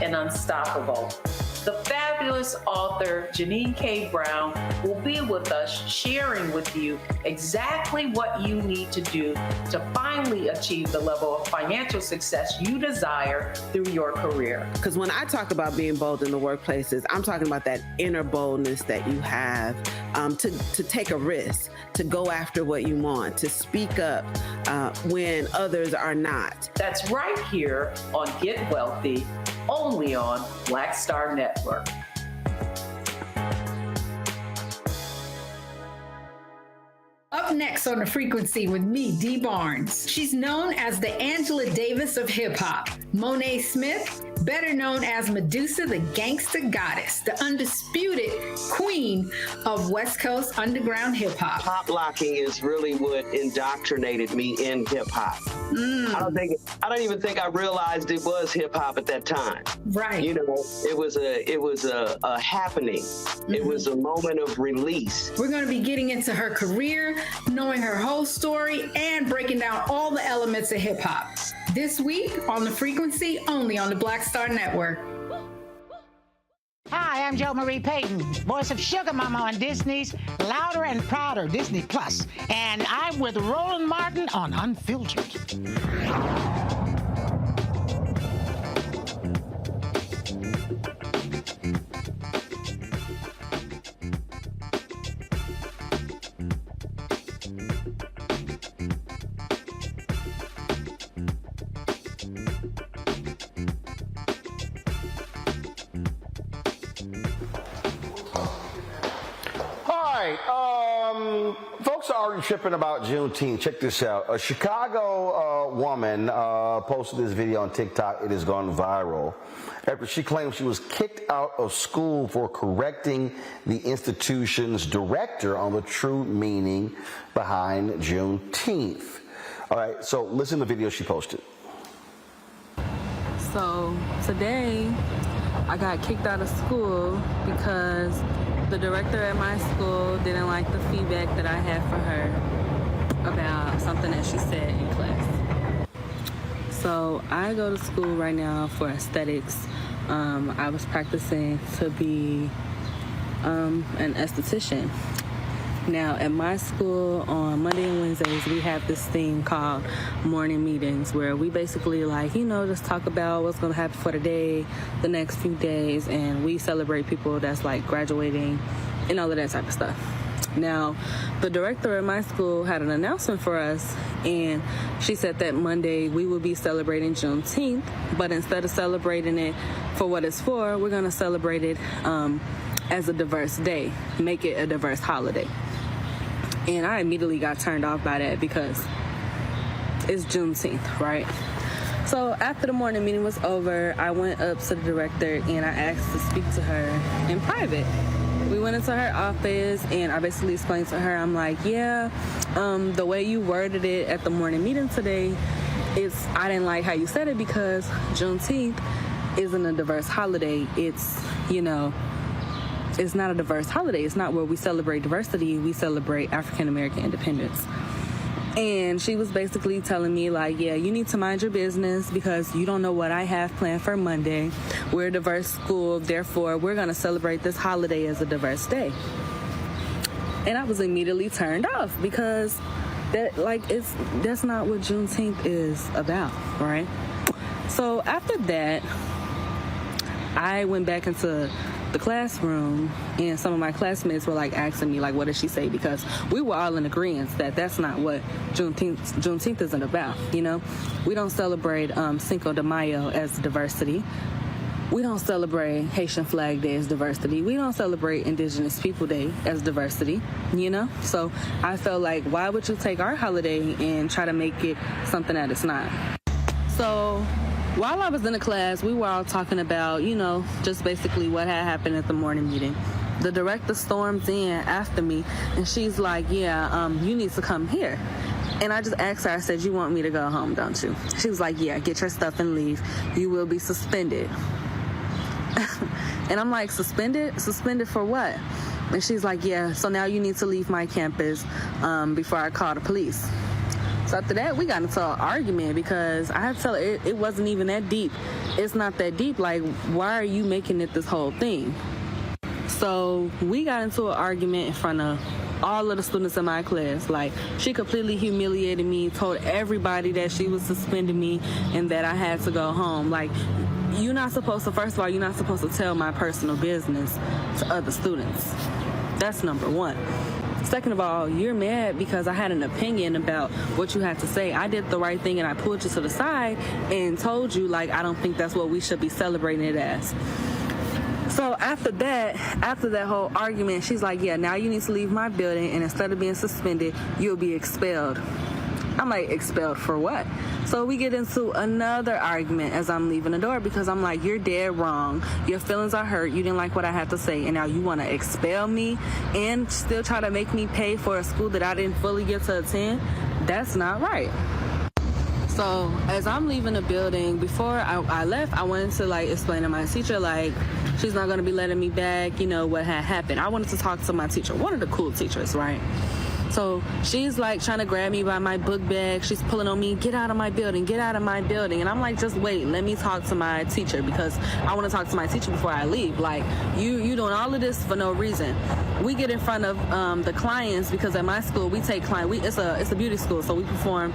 and unstoppable. The fabulous author Janine K. Brown will be with us, sharing with you exactly what you need to do to finally achieve the level of financial success you desire through your career. Because when I talk about being bold in the workplaces, I'm talking about that inner boldness that you have to take a risk, to go after what you want, to speak up when others are not. That's right here on Get Wealthy, only on Black Star Network. Up next on The Frequency with me, Dee Barnes. She's known as the Angela Davis of hip hop. Monet Smith, better known as Medusa, the gangsta goddess, the undisputed queen of West Coast underground hip hop. Pop locking is really what indoctrinated me in hip hop. I don't even think I realized it was hip hop at that time. Right. You know, it was a happening. Mm-hmm. It was a moment of release. We're going to be getting into her career, knowing her whole story, and breaking down all the elements of hip hop. This week on The Frequency, only on the Black Star Network. Hi, I'm Jo Marie Payton, voice of Sugar Mama on Disney's Louder and Prouder Disney Plus, and I'm with Roland Martin on Unfiltered. Folks are already tripping about Juneteenth. Check this out. A Chicago woman posted this video on TikTok. It has gone viral after she claimed she was kicked out of school for correcting the institution's director on the true meaning behind Juneteenth. All right, so listen to the video she posted. So today, I got kicked out of school because the director at my school didn't like the feedback that I had for her about something that she said in class. So I go to school right now for aesthetics. I was practicing to be an esthetician. Now, at my school on Monday and Wednesdays, we have this thing called morning meetings where we basically just talk about what's going to happen for the day, the next few days, and we celebrate people that's graduating and all of that type of stuff. Now, the director at my school had an announcement for us, and she said that Monday we will be celebrating Juneteenth, but instead of celebrating it for what it's for, we're going to celebrate it as a diverse day, make it a diverse holiday. And I immediately got turned off by that because it's Juneteenth, right? So after the morning meeting was over, I went up to the director and I asked to speak to her in private. We went into her office and I basically explained to her, I'm like, the way you worded it at the morning meeting today, I didn't like how you said it because Juneteenth isn't a diverse holiday. It's not a diverse holiday. It's not where we celebrate diversity. We celebrate African American independence. And she was basically telling me you need to mind your business because you don't know what I have planned for Monday. We're a diverse school, therefore we're going to celebrate this holiday as a diverse day. And I was immediately turned off because that's not what Juneteenth is about, right? So after that, I went back into the classroom and some of my classmates were asking me what did she say, because we were all in agreement that that's not what Juneteenth isn't about. We don't celebrate Cinco de Mayo as diversity. We don't celebrate Haitian Flag Day as diversity. We don't celebrate Indigenous People Day as diversity, So I felt why would you take our holiday and try to make it something that it's not? So while I was in the class, we were all talking about, just basically what had happened at the morning meeting. The director storms in after me, and she's like, you need to come here. And I just asked her, I said, you want me to go home, don't you? She was like, yeah, get your stuff and leave. You will be suspended. And I'm like, suspended? Suspended for what? And she's like, yeah, so now you need to leave my campus before I call the police. So after that, we got into an argument because I had to tell her it wasn't even that deep. It's not that deep. Why are you making it this whole thing? So we got into an argument in front of all of the students in my class. She completely humiliated me, told everybody that she was suspending me and that I had to go home. You're not supposed to, first of all, you're not supposed to tell my personal business to other students. That's number one. Second of all, you're mad because I had an opinion about what you had to say. I did the right thing and I pulled you to the side and told you, I don't think that's what we should be celebrating it as. So after that whole argument, she's like, yeah, now you need to leave my building and instead of being suspended, you'll be expelled. I'm like, expelled for what? So we get into another argument as I'm leaving the door because I'm like, you're dead wrong. Your feelings are hurt. You didn't like what I had to say. And now you want to expel me and still try to make me pay for a school that I didn't fully get to attend? That's not right. So as I'm leaving the building, before I left, I wanted to explain to my teacher, she's not going to be letting me back, what had happened. I wanted to talk to my teacher, one of the cool teachers, right? So she's like trying to grab me by my book bag. She's pulling on me, get out of my building, get out of my building. And I'm like, just wait, let me talk to my teacher, because I want to talk to my teacher before I leave. Like, you doing all of this for no reason. We get in front of the clients, because at my school we take clients. It's a beauty school, so we perform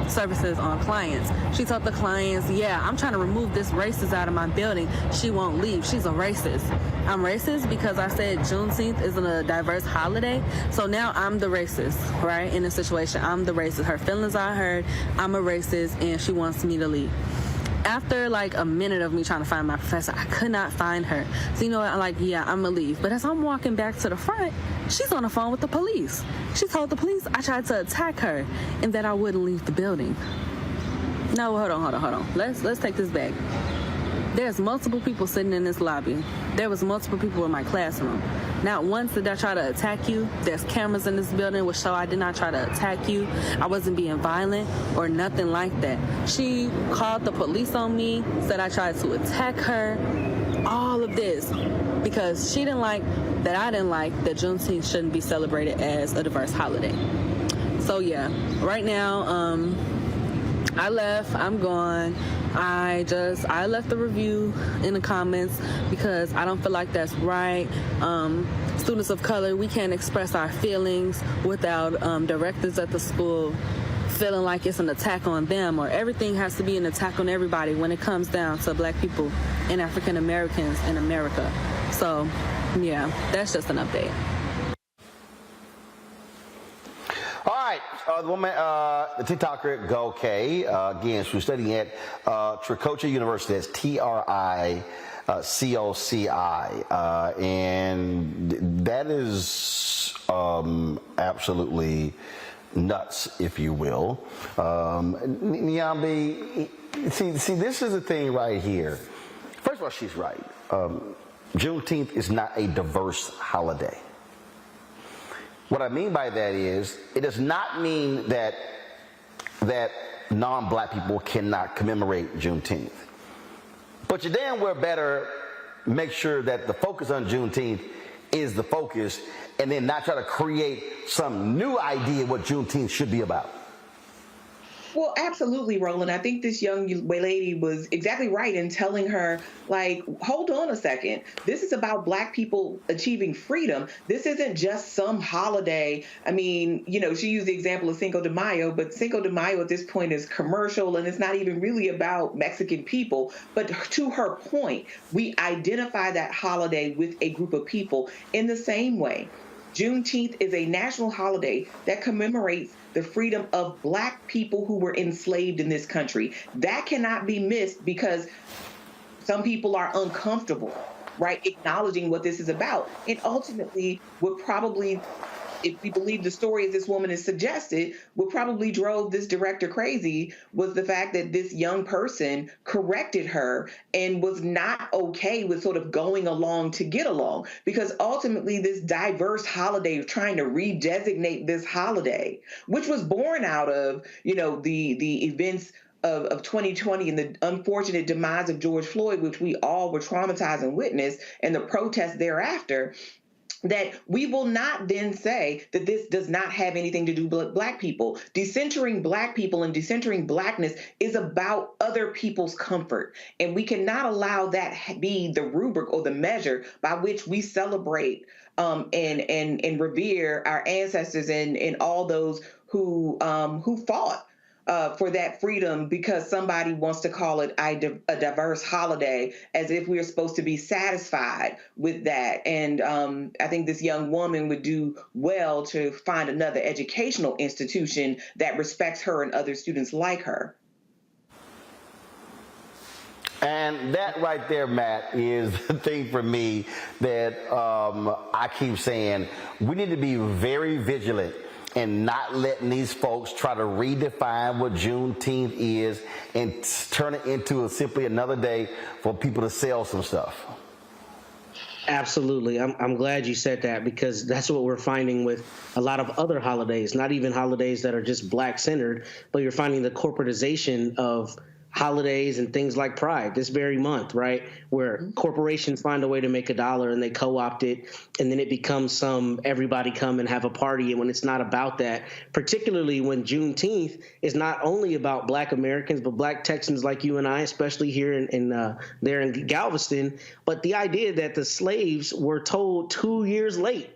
services on clients. She told the clients, yeah, I'm trying to remove this racist out of my building. She won't leave. She's a racist. I'm racist because I said Juneteenth isn't a diverse holiday. So now I'm the racist, right? In this situation, I'm the racist. Her feelings are hurt. I'm a racist, and she wants me to leave. After like a minute of me trying to find my professor, I could not find her. So you know what, I'm like, yeah, I'm gonna leave. But as I'm walking back to the front, she's on the phone with the police. She told the police I tried to attack her and that I wouldn't leave the building. No, hold on. Let's take this back. There's multiple people sitting in this lobby. There was multiple people in my classroom. Not once did I try to attack you. There's cameras in this building which show I did not try to attack you. I wasn't being violent or nothing like that. She called the police on me, said I tried to attack her. All of this because she didn't like that I didn't like that Juneteenth shouldn't be celebrated as a diverse holiday. So yeah, right now, I left, I'm gone. I left the review in the comments because I don't feel like that's right. Students of color, we can't express our feelings without directors at the school feeling like it's an attack on them, or everything has to be an attack on everybody when it comes down to Black people and African Americans in America. So yeah, that's just an update. All right, the woman, the TikToker Go K, again, she was studying at Tricoci University. That's TRICOCI, and that is absolutely nuts, if you will. Nyambi, see, this is the thing right here. First of all, she's right. Juneteenth is not a diverse holiday. What I mean by that is, it does not mean that non-Black people cannot commemorate Juneteenth. But you damn well better make sure that the focus on Juneteenth is the focus, and then not try to create some new idea what Juneteenth should be about. Well, absolutely, Roland. I think this young lady was exactly right in telling her, like, hold on a second. This is about Black people achieving freedom. This isn't just some holiday. I mean, you know, she used the example of Cinco de Mayo, but Cinco de Mayo at this point is commercial, and it's not even really about Mexican people. But to her point, we identify that holiday with a group of people in the same way. Juneteenth is a national holiday that commemorates the freedom of Black people who were enslaved in this country. That cannot be missed because some people are uncomfortable, right, acknowledging what this is about. And ultimately would probably, if we believe the story as this woman has suggested, what probably drove this director crazy was the fact that this young person corrected her and was not okay with sort of going along to get along. Because ultimately this diverse holiday of trying to redesignate this holiday, which was born out of, you know, the events of 2020 and the unfortunate demise of George Floyd, which we all were traumatized and witnessed, and the protests thereafter, that we will not then say that this does not have anything to do with Black people. Decentering Black people and decentering Blackness is about other people's comfort. And we cannot allow that be the rubric or the measure by which we celebrate and revere our ancestors and all those who fought for that freedom, because somebody wants to call it a diverse holiday, as if we're supposed to be satisfied with that. And I think this young woman would do well to find another educational institution that respects her and other students like her. And that right there, Matt, is the thing for me that I keep saying. We need to be very vigilant and not letting these folks try to redefine what Juneteenth is and turn it into simply another day for people to sell some stuff. Absolutely. I'm glad you said that, because that's what we're finding with a lot of other holidays, not even holidays that are just Black centered, but you're finding the corporatization of holidays and things like Pride this very month, right? Where corporations find a way to make $1 and they co-opt it, and then it becomes some everybody come and have a party. And when it's not about that, particularly when Juneteenth is not only about Black Americans, but Black Texans like you and I, especially here there in Galveston. But the idea that the slaves were told 2 years late.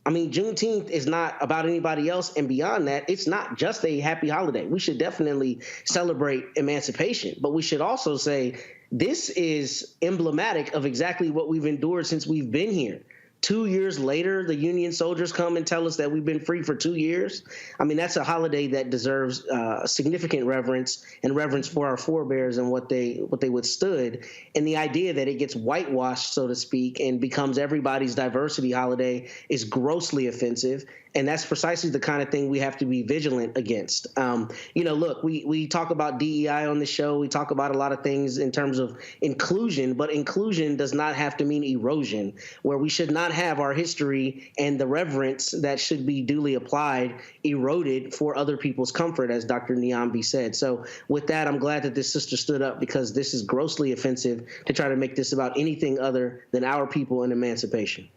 I mean, Juneteenth is not about anybody else. And beyond that, it's not just a happy holiday. We should definitely celebrate emancipation, but we should also say this is emblematic of exactly what we've endured since we've been here. 2 years later, the Union soldiers come and tell us that we've been free for 2 years. I mean, that's a holiday that deserves significant reverence and reverence for our forebears and what they withstood. And the idea that it gets whitewashed, so to speak, and becomes everybody's diversity holiday is grossly offensive. And that's precisely the kind of thing we have to be vigilant against. Look, we talk about DEI on the show. We talk about a lot of things in terms of inclusion, but inclusion does not have to mean erosion, where we should not have our history and the reverence that should be duly applied eroded for other people's comfort, as Dr. Niambi said. So with that, I'm glad that this sister stood up, because this is grossly offensive to try to make this about anything other than our people and emancipation.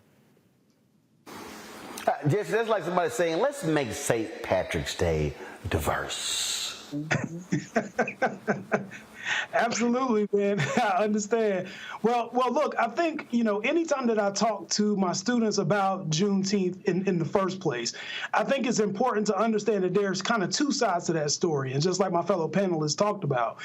Jesse, that's like somebody saying, let's make St. Patrick's Day diverse. Absolutely, man. I understand. Well, look, I think, anytime that I talk to my students about Juneteenth in the first place, I think it's important to understand that there's kind of two sides to that story. And just like my fellow panelists talked about,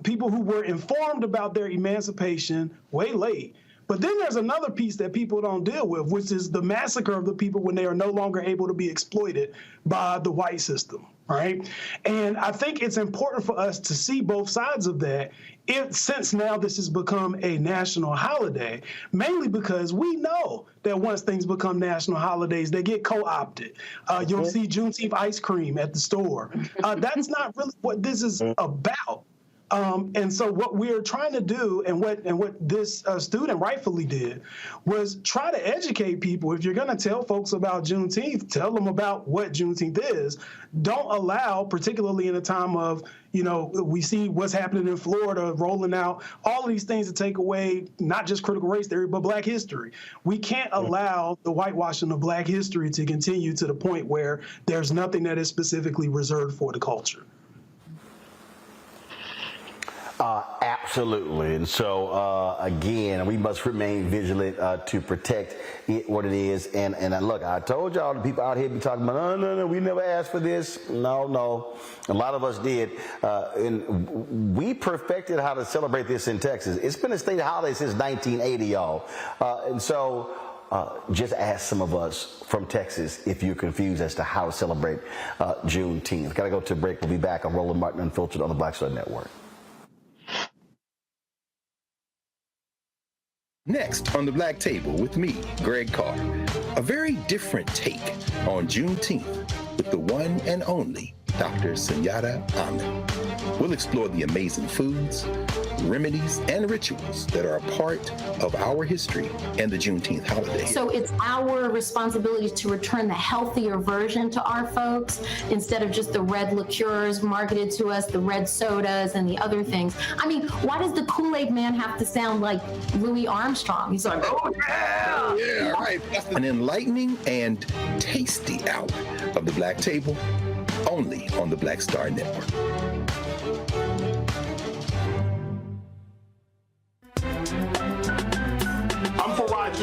people who were informed about their emancipation way late. But then there's another piece that people don't deal with, which is the massacre of the people when they are no longer able to be exploited by the white system, right? And I think it's important for us to see both sides of that, since now this has become a national holiday, mainly because we know that once things become national holidays, they get co-opted. You'll see Juneteenth ice cream at the store. That's not really what this is about. And so what we're trying to do, and what this student rightfully did, was try to educate people. If you're going to tell folks about Juneteenth, tell them about what Juneteenth is. Don't allow, particularly in a time of, we see what's happening in Florida, rolling out all of these things to take away not just critical race theory, but Black history. We can't allow the whitewashing of Black history to continue to the point where there's nothing that is specifically reserved for the culture. Absolutely. And so, again, we must remain vigilant to protect what it is. And look, I told y'all, the people out here be talking about, no, we never asked for this. No. A lot of us did. And we perfected how to celebrate this in Texas. It's been a state holiday since 1980, y'all. And so just ask some of us from Texas if you're confused as to how to celebrate Juneteenth. Got to go to a break. We'll be back on Roland Martin Unfiltered on the Black Star Network. Next on the Black Table with me, Greg Carr, a very different take on Juneteenth with the one and only Dr. Sunyata Ahmed. We'll explore the amazing foods, remedies, and rituals that are a part of our history and the Juneteenth holiday. So it's our responsibility to return the healthier version to our folks instead of just the red liqueurs marketed to us, the red sodas and the other things. I mean, why does the Kool-Aid man have to sound like Louis Armstrong? He's like, oh yeah! Yeah, right. An enlightening and tasty hour of the Black Table, only on the Black Star Network.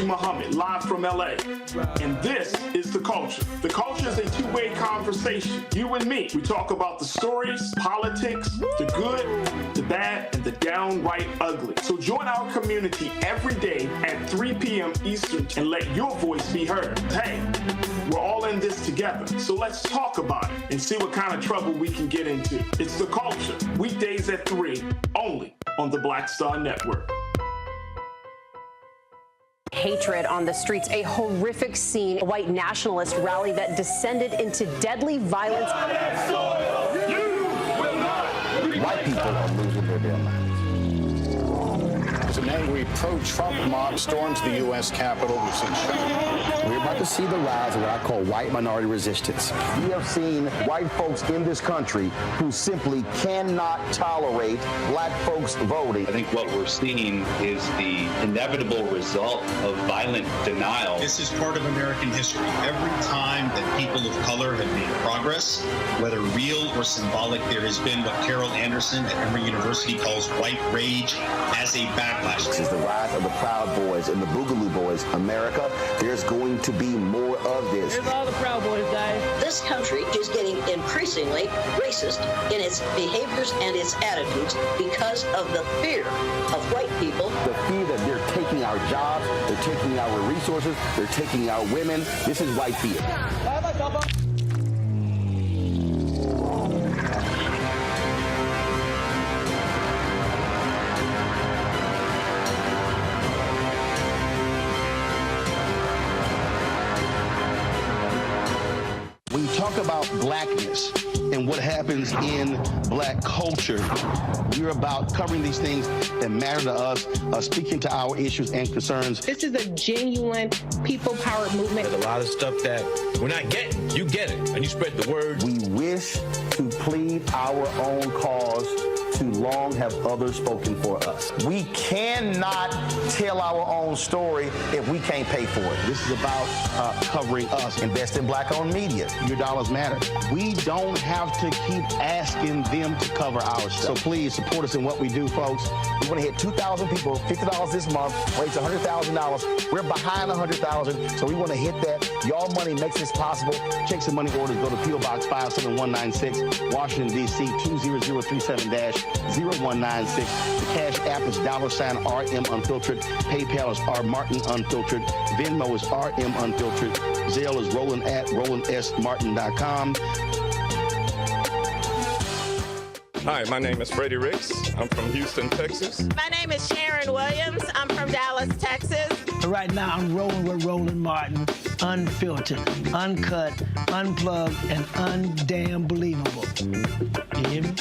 Muhammad, live from LA. And this is The Culture. The Culture is a two-way conversation. You and me. We talk about the stories, politics, the good, the bad, and the downright ugly. So join our community every day at 3 p.m. Eastern and let your voice be heard. Hey, we're all in this together. So let's talk about it and see what kind of trouble we can get into. It's The Culture. Weekdays at 3, only on the Black Star Network. Hatred on the streets, a horrific scene, a white nationalist rally that descended into deadly violence. White people are losing their damn minds. As an angry pro-Trump mob storms the U.S. Capitol, we've seen shooting. We're about to see the rise of what I call white minority resistance. We have seen white folks in this country who simply cannot tolerate black folks voting. I think what we're seeing is the inevitable result of violent denial. This is part of American history. Every time that people of color have made progress, whether real or symbolic, there has been what Carol Anderson at Emory University calls white rage as a backlash. This is the rise of the Proud Boys and the Boogaloo Boys. America, there's going to be more of this. Here's all the Proud Boys, guys. This country is getting increasingly racist in its behaviors and its attitudes because of the fear of white people. The fear that they're taking our jobs, they're taking our resources, they're taking our women. This is white fear. When you talk about blackness and what happens in black culture, we're about covering these things that matter to us, speaking to our issues and concerns. This is a genuine people-powered movement. There's a lot of stuff that we're not getting. You get it, and you spread the word. We wish to plead our own cause. Too long have others spoken for us. We cannot tell our own story if we can't pay for it. This is about covering us. Invest in black-owned media. Your dollars matter. We don't have to keep asking them to cover our stuff. So please support us in what we do, folks. We want to hit 2,000 people, $50 this month, raise $100,000. We're behind 100,000, so we want to hit that. Y'all money makes this possible. Checks and money orders go to P.O. Box 57196, Washington, D.C. 20037-0196. The Cash App is $RM Unfiltered. PayPal is R Martin Unfiltered. Venmo is RM Unfiltered. Zelle is Roland at RolandSMartin.com. Hi, my name is Freddie Ricks. I'm from Houston, Texas. My name is Sharon Williams. I'm from Dallas, Texas. Right now, I'm rolling with Roland Martin, unfiltered, uncut, unplugged, and undamn believable. You hear me?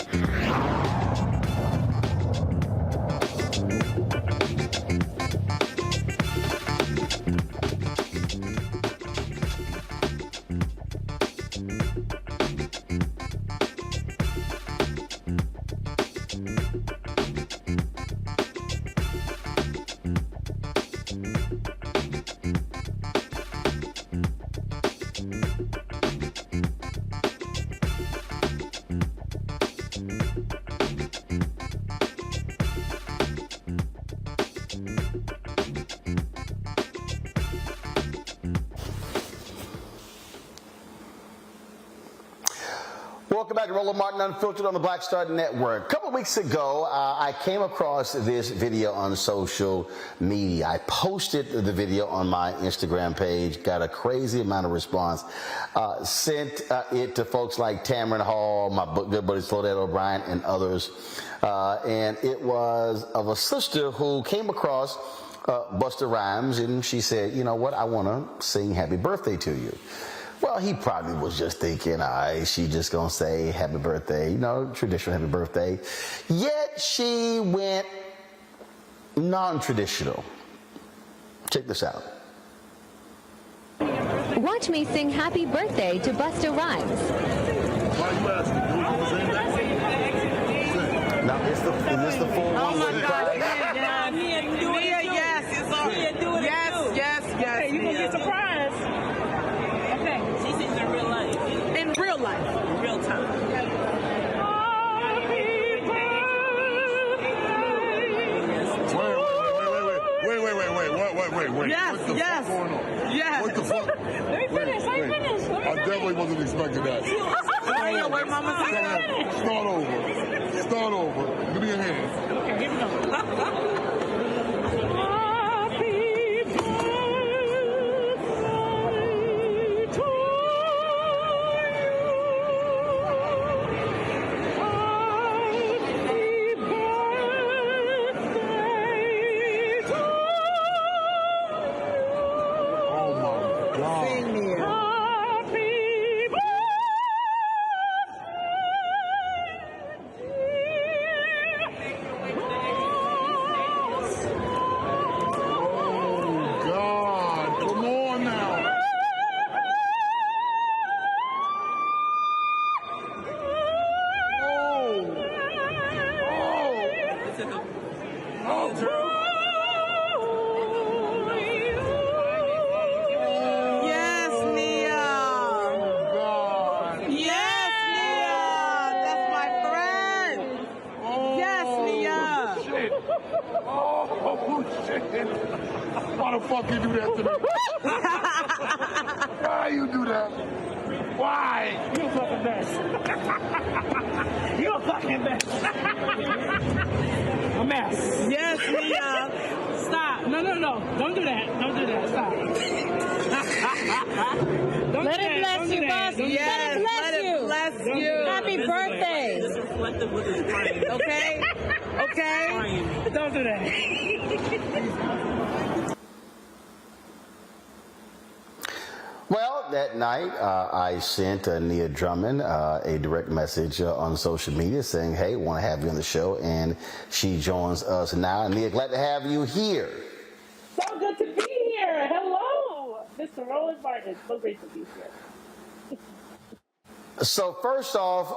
Welcome back to Roland Martin Unfiltered on the Black Star Network. A couple of weeks ago, I came across this video on social media. I posted the video on my Instagram page, got a crazy amount of response, sent it to folks like Tamron Hall, my good buddy Slodette O'Brien, and others. And it was of a sister who came across Busta Rhymes, and she said, you know what, I want to sing happy birthday to you. Well, he probably was just thinking, all right, she just gonna say happy birthday, you know, traditional happy birthday. Yet she went non-traditional. Check this out. Watch me sing happy birthday to Busta Rhymes. Now, is this the full one? Oh my God, yes, it's all yes. Okay, you gonna get surprised. In real life. In real time. Wait. Yes. What the fuck? Let me finish. I definitely wasn't expecting that. Where mama's Start over. Give me your hand. Okay, here we go. Oh, true. Yes, Nia. Oh, God. Yes, Nia. That's my friend. Oh, yes, Nia. Shit. Oh, shit. Why the fuck you do that to me? Why you do that? Why? You a fucking mess. You a fucking mess. A mess. Yes, Nia. Stop. No. Don't do that. Don't do that. Stop. Let it bless you, boss. Yes, Let it bless you. Happy birthday. Okay? Okay? Don't do that. Well, that night, I sent Nia Drummond a direct message on social media saying, hey, want to have you on the show, and she joins us now. Nia, glad to have you here. So good to be here. Hello, Mr. Roland Martin. So great to be here. So first off,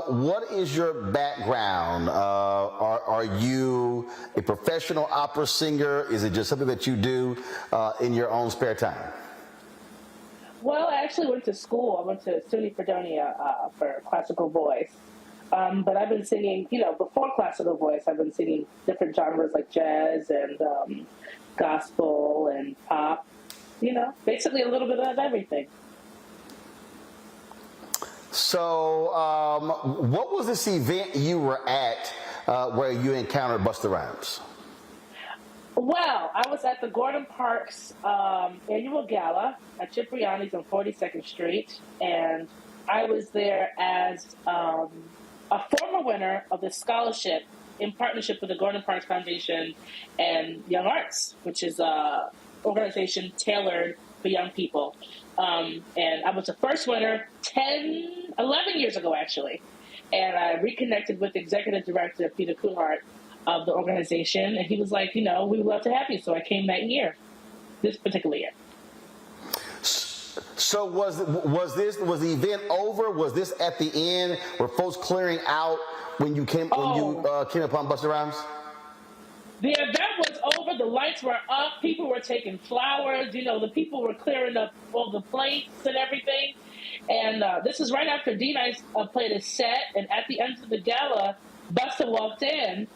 what is your background? Are you a professional opera singer? Is it just something that you do in your own spare time? Well, I actually went to school. I went to SUNY Fredonia for classical voice. But I've been singing, before classical voice, I've been singing different genres like jazz and gospel and pop, basically a little bit of everything. So what was this event you were at where you encountered Busta Rhymes? Well, I was at the Gordon Parks annual gala at Cipriani's on 42nd Street, and I was there as a former winner of the scholarship in partnership with the Gordon Parks Foundation and Young Arts, which is an organization tailored for young people. And I was the first winner 11 years ago, actually. And I reconnected with the executive director, Peter Kuhart, of the organization, and he was like, we would love to have you. So I came that year, this particular year. So was the event over? Was this at the end? Were folks clearing out when you came upon Busta Rhymes? The event was over. The lights were up. People were taking flowers. The people were clearing up all the plates and everything. And this is right after D-Nice played a set. And at the end of the gala, Busta walked in,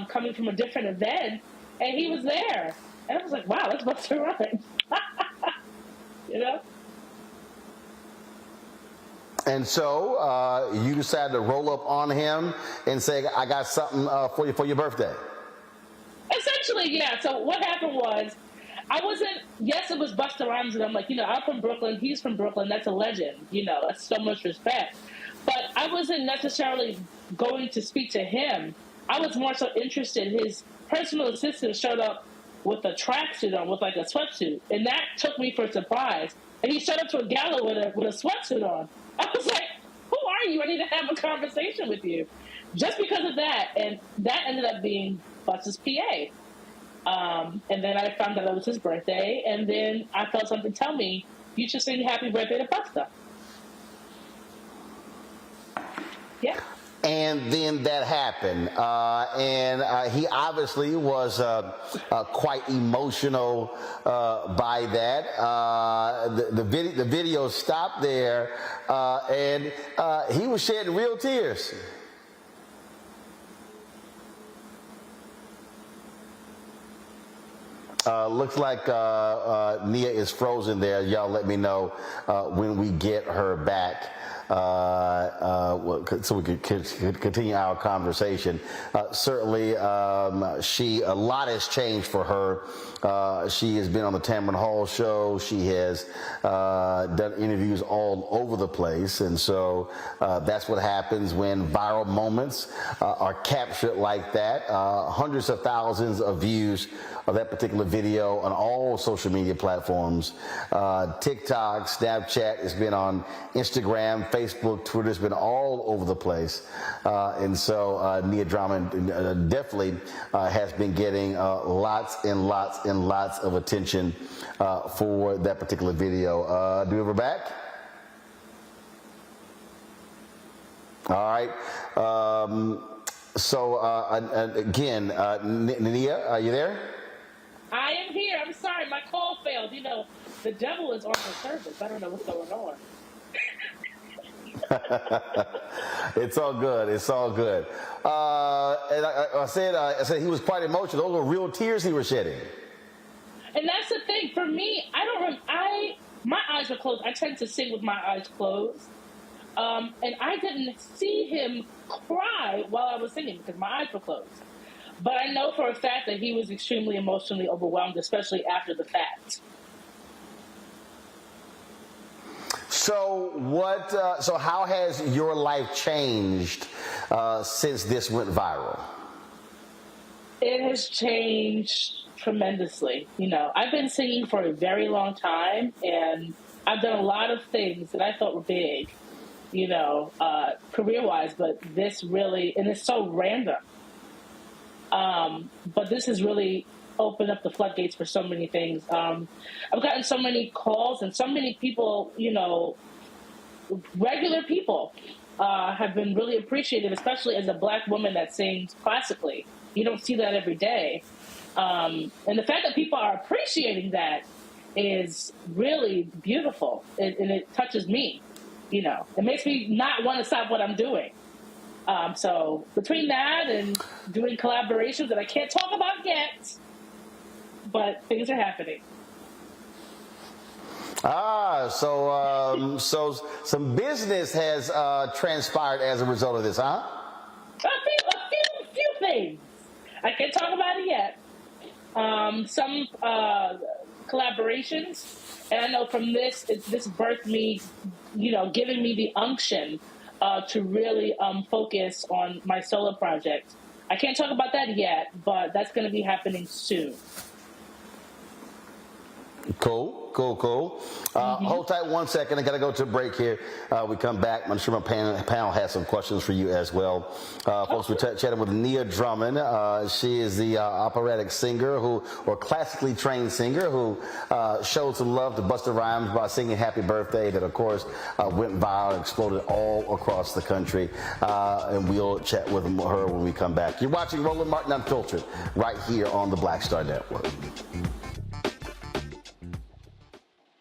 coming from a different event, and he was there. And I was like, wow, that's Busta Rhymes. And so you decided to roll up on him and say, I got something for you for your birthday. Essentially, yeah. So what happened was, it was Busta Rhymes, and I'm like, I'm from Brooklyn, he's from Brooklyn, that's a legend, that's so much respect. But I wasn't necessarily going to speak to him. I was more so interested. His personal assistant showed up with a tracksuit on, with like a sweatsuit, and that took me for a surprise. And he showed up to a gala with a sweatsuit on. I was like, who are you? I need to have a conversation with you. Just because of that, and that ended up being Busta's PA. And then I found out it was his birthday, and then I felt something tell me, you should sing happy birthday to Busta. Yeah. And then that happened, and he obviously was quite emotional by that. The video stopped there, and he was shedding real tears. Looks like Nia is frozen there. Y'all let me know when we get her back. So we could continue our conversation. Certainly, a lot has changed for her. She has been on the Tamron Hall show. She has done interviews all over the place. And so that's what happens when viral moments are captured like that. Hundreds of thousands of views of that particular video on all social media platforms. TikTok, Snapchat, it's been on Instagram, Facebook, Twitter, it's been all over the place. And so Nia Drummond definitely has been getting lots and lots and lots of attention for that particular video. Do we have her back? All right. So, again, Nia, are you there? I am here. I'm sorry, my call failed. You know, the devil is on the service. I don't know what's going on. It's all good. It's all good. And I said he was quite emotional. Those were real tears he was shedding. And that's the thing for me. My eyes were closed. I tend to sing with my eyes closed, and I didn't see him cry while I was singing because my eyes were closed. But I know for a fact that he was extremely emotionally overwhelmed, especially after the fact. So so how has your life changed since this went viral? It has changed tremendously. You know, I've been singing for a very long time, and I've done a lot of things that I thought were big, you know, career-wise, but this really, and it's so random. But this has really opened up the floodgates for so many things. I've gotten so many calls, and so many people, you know, regular people have been really appreciative, especially as a Black woman that sings classically. You don't see that every day. And the fact that people are appreciating that is really beautiful, and it touches me. You know, it makes me not want to stop what I'm doing. So between that and doing collaborations that I can't talk about yet, but things are happening. So some business has transpired as a result of this, huh? A few things. I can't talk about it yet. Some collaborations, and I know from this birthed me, you know, giving me the unction to really focus on my solo project. I can't talk about that yet, but that's going to be happening soon. Cool. Hold tight 1 second. I got to go to a break here. We come back. I'm sure my panel has some questions for you as well. Folks, we're chatting with Nia Drummond. She is the operatic singer or classically trained singer who showed some love to Busta Rhymes by singing Happy Birthday that, of course, went viral and exploded all across the country. And we'll chat with her when we come back. You're watching Roland Martin Unfiltered right here on the Black Star Network.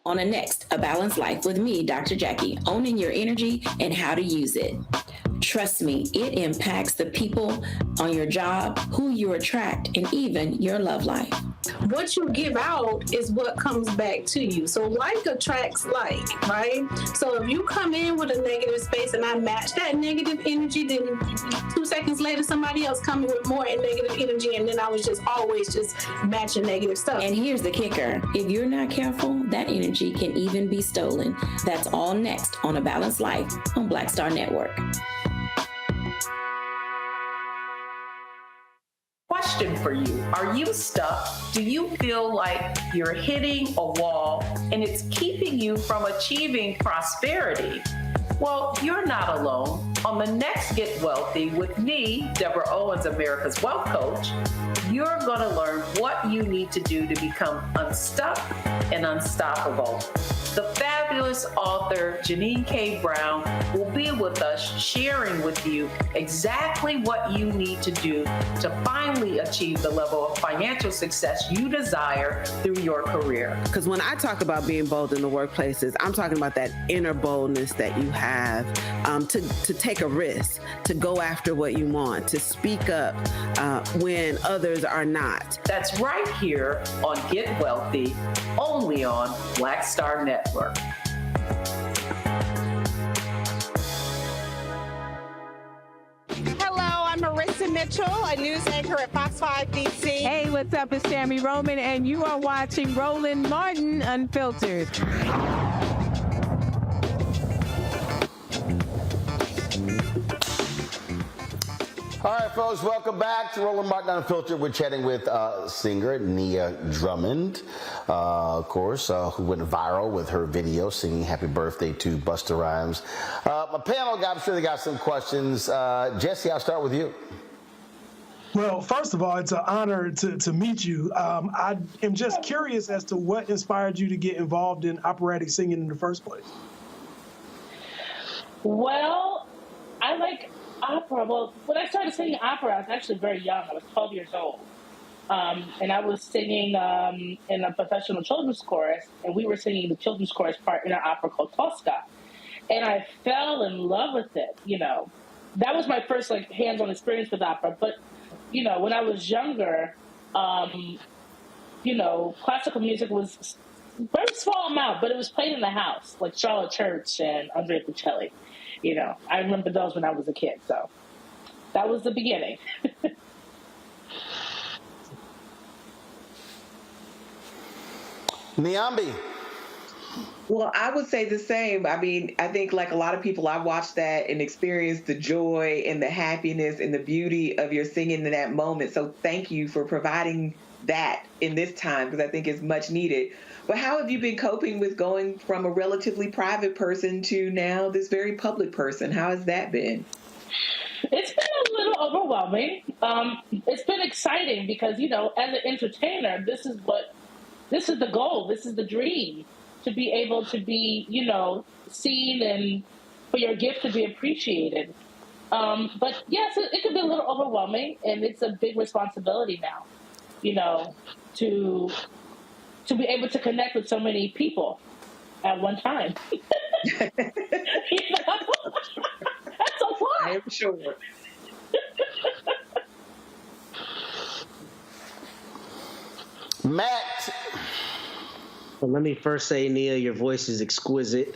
On the next, A Balanced Life with me, Dr. Jackie, owning your energy and how to use it. Trust me, it impacts the people on your job, who you attract, and even your love life. What you give out is what comes back to you. So like attracts like, right? So if you come in with a negative space and I match that negative energy, then 2 seconds later, somebody else coming with more negative energy, and then I was just always just matching negative stuff. And here's the kicker. If you're not careful, that energy can even be stolen. That's all next on A Balanced Life on Black Star Network. Question for you. Are you stuck? Do you feel like you're hitting a wall and it's keeping you from achieving prosperity? Well, you're not alone. On the next Get Wealthy with me, Deborah Owens, America's Wealth Coach, you're going to learn what you need to do to become unstuck and unstoppable. The fabulous author Janine K. Brown will be with us sharing with you exactly what you need to do to finally achieve the level of financial success you desire through your career. Because when I talk about being bold in the workplaces, I'm talking about that inner boldness that you have to take a risk, to go after what you want, to speak up when others are not. That's right here on Get Wealthy, only on Black Star Network. Hello, I'm Marissa Mitchell, a news anchor at Fox 5 DC. Hey, what's up? It's Tammy Roman, and you are watching Roland Martin Unfiltered. All right, folks, welcome back to Roland Martin Unfiltered. We're chatting with singer Nia Drummond, of course, who went viral with her video singing Happy Birthday to Busta Rhymes. My panel, I'm sure they got some questions. Jesse, I'll start with you. Well, first of all, it's an honor to meet you. I am just curious as to what inspired you to get involved in operatic singing in the first place. Well, Opera. Well, when I started singing opera, I was actually very young. I was 12 years old. And I was singing in a professional children's chorus, and we were singing the children's chorus part in our opera called Tosca. And I fell in love with it, you know. That was my first, like, hands-on experience with opera. But, you know, when I was younger, you know, classical music was a very small amount, but it was played in the house, like Charlotte Church and Andrea Bocelli. You know, I remember those when I was a kid, so that was the beginning. Niambi. Well, I would say the same. I mean, I think like a lot of people, I watched that and experienced the joy and the happiness and the beauty of your singing in that moment. So thank you for providing that in this time, because I think it's much needed. But how have you been coping with going from a relatively private person to now this very public person? How has that been? It's been a little overwhelming. It's been exciting because, you know, as an entertainer, this is the goal. This is the dream, to be able to be, you know, seen and for your gift to be appreciated. But yes, it can be a little overwhelming, and it's a big responsibility now, you know, to be able to connect with so many people at one time. You know? That's a lot. I am sure. Matt. Well, let me first say, Nia, your voice is exquisite,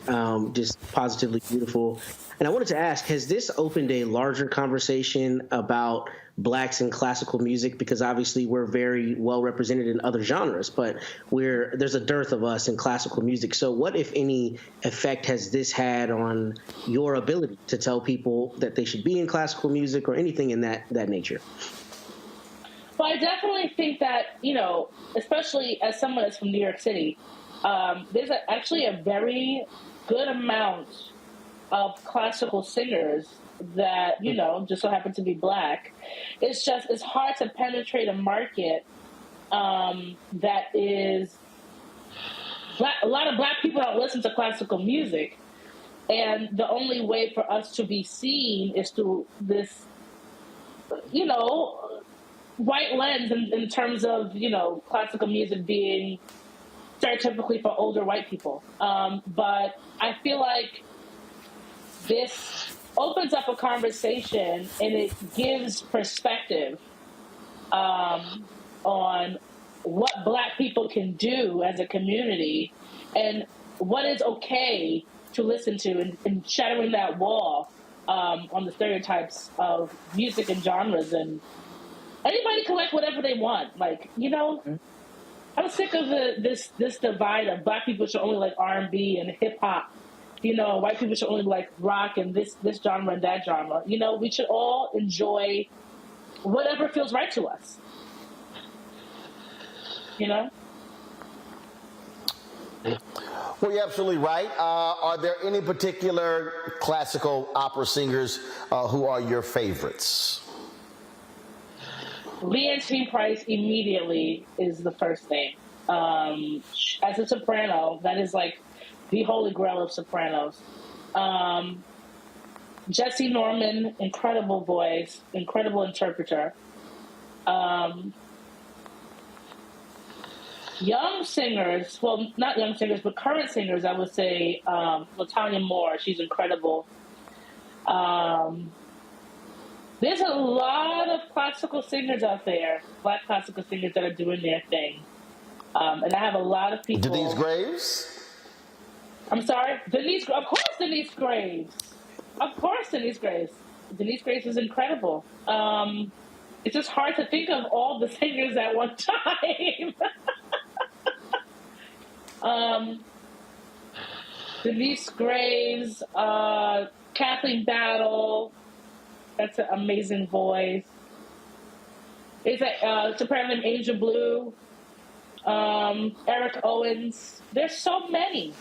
just positively beautiful. And I wanted to ask, has this opened a larger conversation about Blacks in classical music? Because obviously we're very well represented in other genres, but there's a dearth of us in classical music. So what, if any, effect has this had on your ability to tell people that they should be in classical music or anything in that nature? Well, I definitely think that, you know, especially as someone that's from New York City, there's actually a very good amount of classical singers that, you know, just so happen to be Black. It's hard to penetrate a market that is Black. A lot of Black people don't listen to classical music, and the only way for us to be seen is through this, you know, white lens in terms of, you know, classical music being stereotypically for older white people. But I feel like this opens up a conversation, and it gives perspective on what Black people can do as a community and what is okay to listen to, and shattering that wall on the stereotypes of music and genres. And anybody can like whatever they want. Like, you know, I'm sick of this divide of Black people should only like R&B and hip hop. You know, white people should only like rock and this genre and that genre. You know, we should all enjoy whatever feels right to us. You know? Well, you're absolutely right. Are there any particular classical opera singers who are your favorites? Leontine Price immediately is the first name. As a soprano, that is like the holy grail of sopranos. Jesse Norman, incredible voice, incredible interpreter. Young singers, well, not young singers, but current singers, I would say LaTanya Moore, she's incredible. There's a lot of classical singers out there, Black classical singers that are doing their thing. And I have a lot of people. Denise Graves? I'm sorry? Of course Denise Graves. Of course Denise Graves. Denise Graves is incredible. It's just hard to think of all the singers at one time. Denise Graves, Kathleen Battle, that's an amazing voice. There's a soprano named Angel Blue, Eric Owens. There's so many.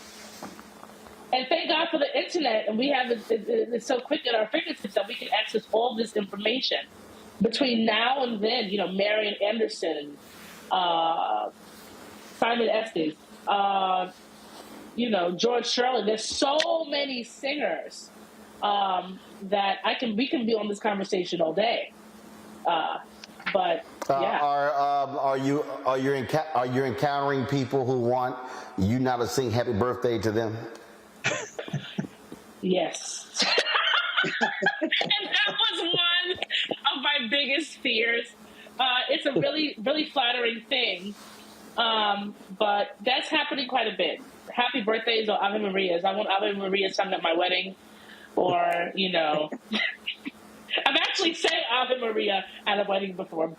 And thank God for the internet, and we have it's so quick at our fingertips that we can access all this information. Between now and then, you know, Marian Anderson, Simon Estes, you know, George Shirley. There's so many singers that we can be on this conversation all day. But yeah. Are you encountering people who want you now to sing happy birthday to them? Yes. And that was one of my biggest fears. It's a really, really flattering thing. But that's happening quite a bit. Happy birthdays or Ave Marias. I want Ave Maria sung at my wedding. Or, you know, I've actually sang Ave Maria at a wedding before,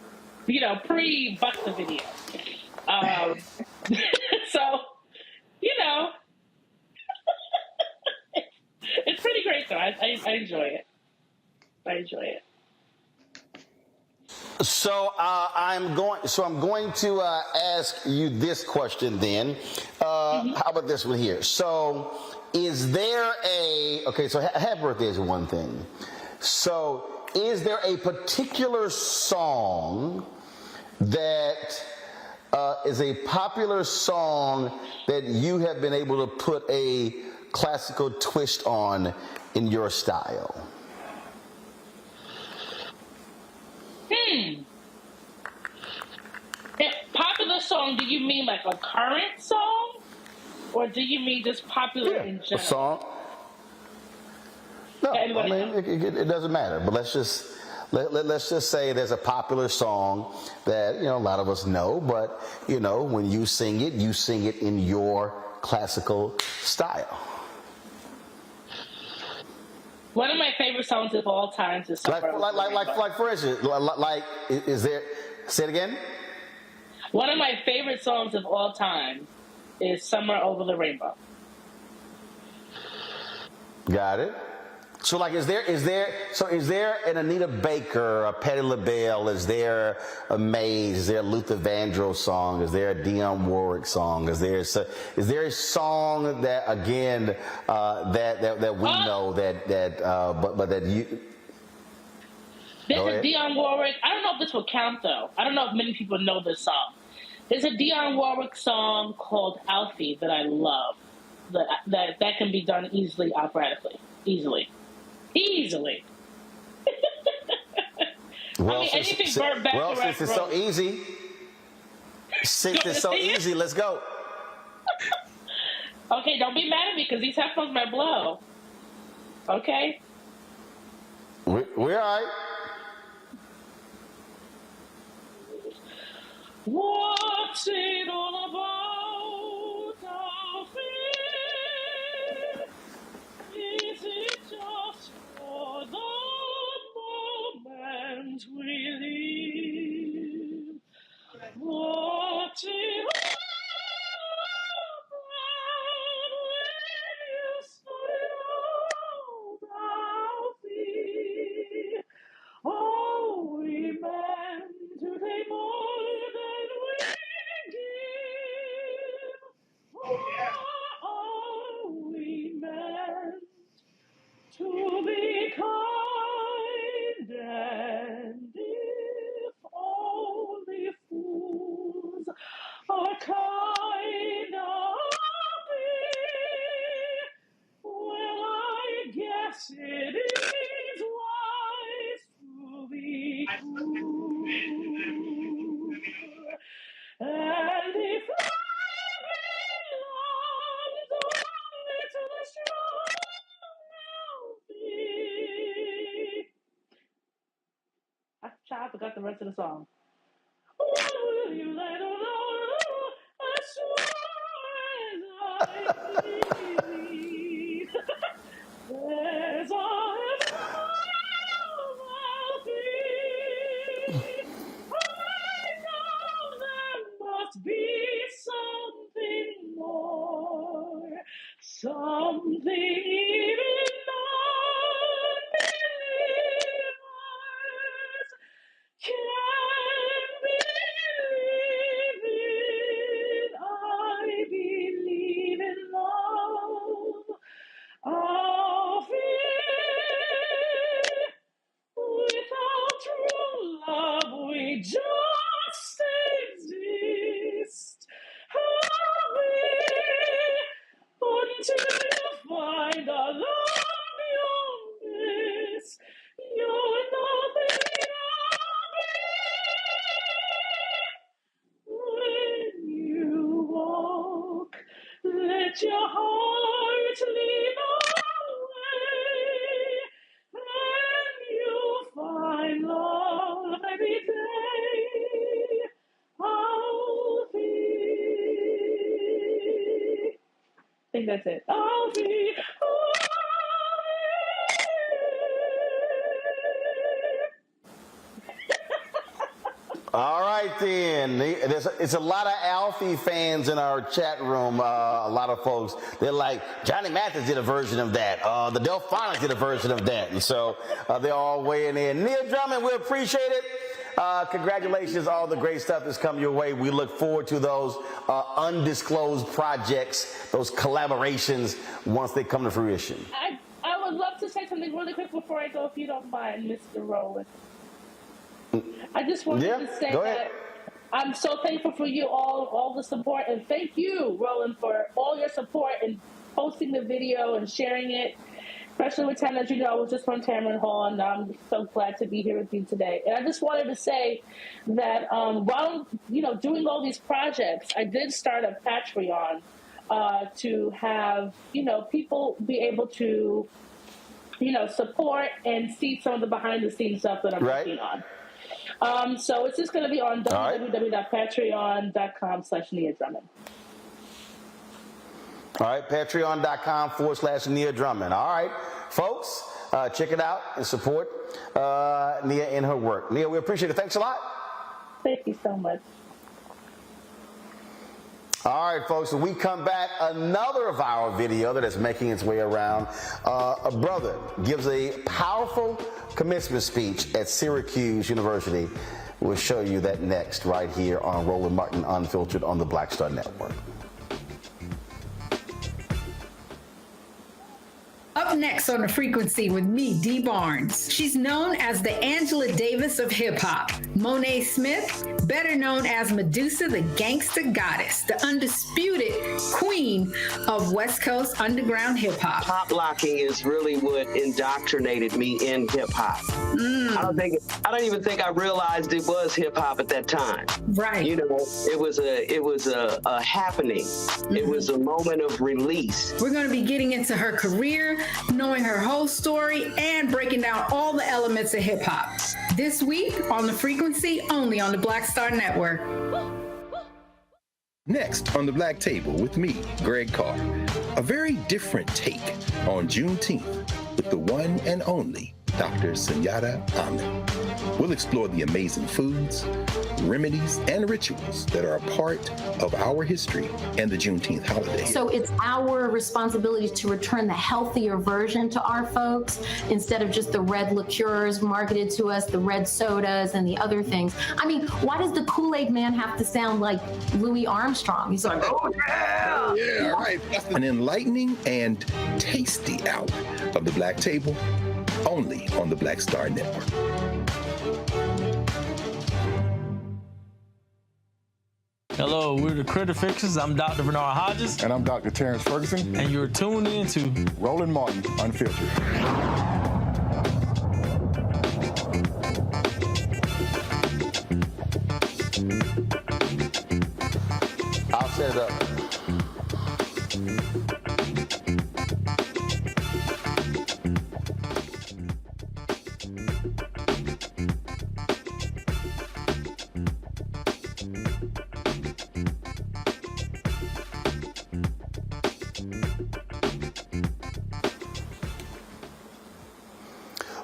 you know, pre-Busta video. So, you know, it's pretty great though. I enjoy it. I enjoy it. So I'm going to ask you this question then. How about this one here? So is there so happy birthday is one thing. So is there a particular song that is a popular song that you have been able to put a classical twist on in your style? Popular song, do you mean like a current song? Or do you mean just popular in general? A song? No, I mean, it doesn't matter. But let's just say there's a popular song that, you know, a lot of us know, but, you know, when you sing it in your classical style. One of my favorite songs of all time is like for instance, is there? Say it again. One of my favorite songs of all time is "Summer Over the Rainbow." Got it. So, like, is there an Anita Baker, a Patti LaBelle? Is there a Mays? Is there a Luther Vandross song? Is there a Dionne Warwick song? Is there a song that again that we know but that you? There's a Dionne Warwick. I don't know if this will count though. I don't know if many people know this song. There's a Dionne Warwick song called "Alfie" that I love. That can be done easily operatically. Easily. Well, I mean, anything Burt Bacharach since it's so easy, let's go. Okay, don't be mad at me because these headphones might blow. Okay? We're all right. What's it all about, Alfie? Is it just for the moment we live? What's it all about when you started out, Alfie? Oh, we meant to take more than we give. Oh, we meant to be kind, and if only fools are kind, well, I guess it is wise to be cool. And if I belong only to the strong, I forgot the rest of the song. What will you let alone as sure as I believe? There's always I know there must be something more, something even non-believers can't believe in. I believe in love. I'll feel without true love we just exist. Until you find a love beyond let your heart lead away, and you'll find love every day. I'll be. I think that's it. I'll be. All right, then. It's a lot of Alfie fans in our chat room. A lot of folks, they're like, Johnny Mathis did a version of that. The Delphonics did a version of that. And so they're all weighing in. Nia Drummond, we appreciate it. Congratulations. All the great stuff has come your way. We look forward to those undisclosed projects, those collaborations, once they come to fruition. I would love to say something really quick before I go, if you don't mind, Mr. Roland. I just wanted to say that I'm so thankful for you all the support, and thank you, Roland, for all your support and posting the video and sharing it. Especially with time, as you know, I was just from Tamron Hall, and I'm so glad to be here with you today. And I just wanted to say that while doing all these projects, I did start a Patreon to have people be able to support and see some of the behind the scenes stuff that I'm working on. So it's just going to be on www.patreon.com/Nia Drummond. All right, patreon.com/Nia Drummond. All right, folks, check it out and support Nia in her work. Nia, we appreciate it. Thanks a lot. Thank you so much. All right, folks, when we come back, another viral video that is making its way around. A brother gives a powerful commencement speech at Syracuse University. We'll show you that next right here on Roland Martin Unfiltered on the Black Star Network. Up next on The Frequency with me, Dee Barnes. She's known as the Angela Davis of hip-hop. Monet Smith, better known as Medusa, the gangsta goddess, the undisputed queen of West Coast underground hip-hop. Pop locking is really what indoctrinated me in hip-hop. I don't even think I realized it was hip-hop at that time. Right. It was a happening. It was a moment of release. We're going to be getting into her career, knowing her whole story, and breaking down all the elements of hip-hop. This week on The Frequency, only on the Black Star Network. Next on The Black Table with me, Greg Carr. A very different take on Juneteenth with the one and only Dr. Sunyata Ahmed. We'll explore the amazing foods, remedies, and rituals that are a part of our history and the Juneteenth holiday. So it's our responsibility to return the healthier version to our folks instead of just the red liqueurs marketed to us, the red sodas and the other things. I mean, why does the Kool-Aid man have to sound like Louis Armstrong? He's like, oh yeah! Oh, yeah, right. An enlightening and tasty hour of The Black Table, only on the Black Star Network. Hello, we're the Critter Fixers. I'm Dr. Bernard Hodges. And I'm Dr. Terrence Ferguson. And you're tuned in to Roland Martin Unfiltered. I'll set it up.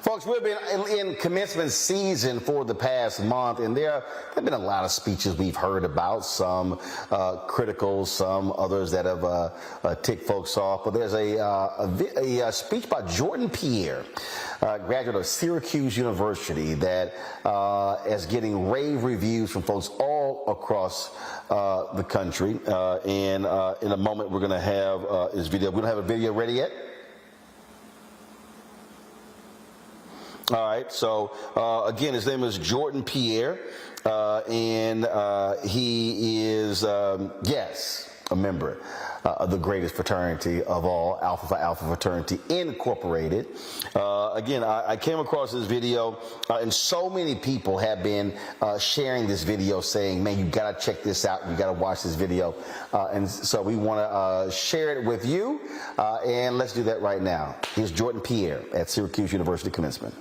Folks, we've been in commencement season for the past month, and there have been a lot of speeches we've heard about, some critical, some others that have ticked folks off. But there's a speech by Jordan Pierre, graduate of Syracuse University, that is getting rave reviews from folks all across the country. And in a moment, we're going to have his video. We don't have a video ready yet. All right, so again, his name is Jordan Pierre, and he is, yes, a member of the greatest fraternity of all, Alpha Phi Alpha Fraternity Incorporated. Again, I came across this video, and so many people have been sharing this video saying, man, you gotta check this out, you gotta watch this video. And so we wanna share it with you, and let's do that right now. Here's Jordan Pierre at Syracuse University Commencement.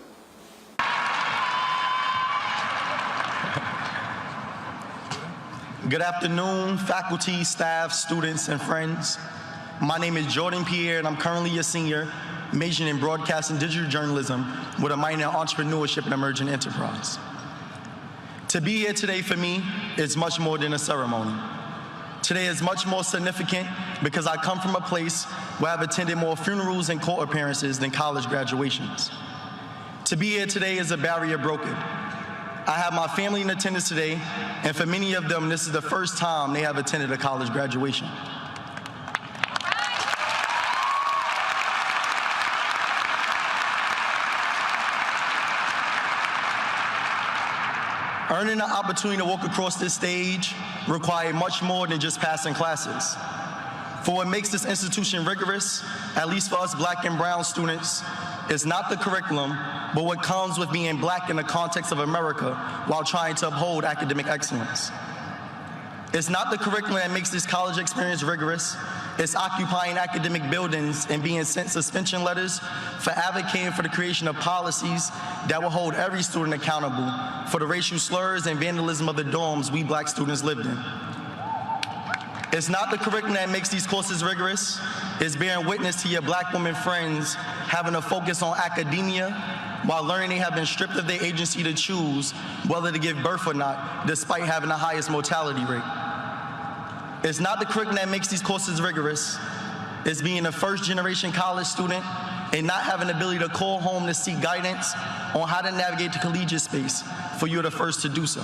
Good afternoon, faculty, staff, students, and friends. My name is Jordan Pierre, and I'm currently a senior, majoring in broadcast and digital journalism with a minor in entrepreneurship and emerging enterprise. To be here today for me is much more than a ceremony. Today is much more significant because I come from a place where I've attended more funerals and court appearances than college graduations. To be here today is a barrier broken. I have my family in attendance today, and for many of them, this is the first time they have attended a college graduation. Earning the opportunity to walk across this stage required much more than just passing classes. For what makes this institution rigorous, at least for us Black and brown students, is not the curriculum, but what comes with being Black in the context of America while trying to uphold academic excellence. It's not the curriculum that makes this college experience rigorous. It's occupying academic buildings and being sent suspension letters for advocating for the creation of policies that will hold every student accountable for the racial slurs and vandalism of the dorms we Black students lived in. It's not the curriculum that makes these courses rigorous. It's bearing witness to your Black women friends having a focus on academia while learning they have been stripped of their agency to choose whether to give birth or not, despite having the highest mortality rate. It's not the curriculum that makes these courses rigorous. It's being a first-generation college student and not having the ability to call home to seek guidance on how to navigate the collegiate space for you're the first to do so.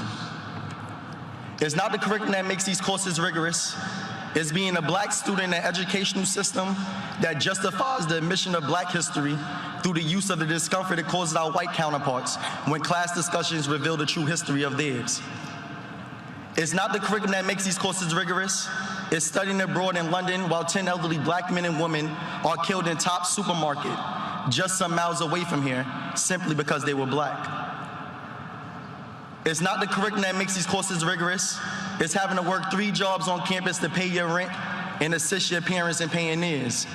It's not the curriculum that makes these courses rigorous. It's being a Black student in an educational system that justifies the omission of Black history through the use of the discomfort it causes our white counterparts when class discussions reveal the true history of theirs. It's not the curriculum that makes these courses rigorous. It's studying abroad in London while 10 elderly Black men and women are killed in Top supermarket just some miles away from here simply because they were Black. It's not the curriculum that makes these courses rigorous. It's having to work 3 jobs on campus to pay your rent and assist your parents in paying theirs.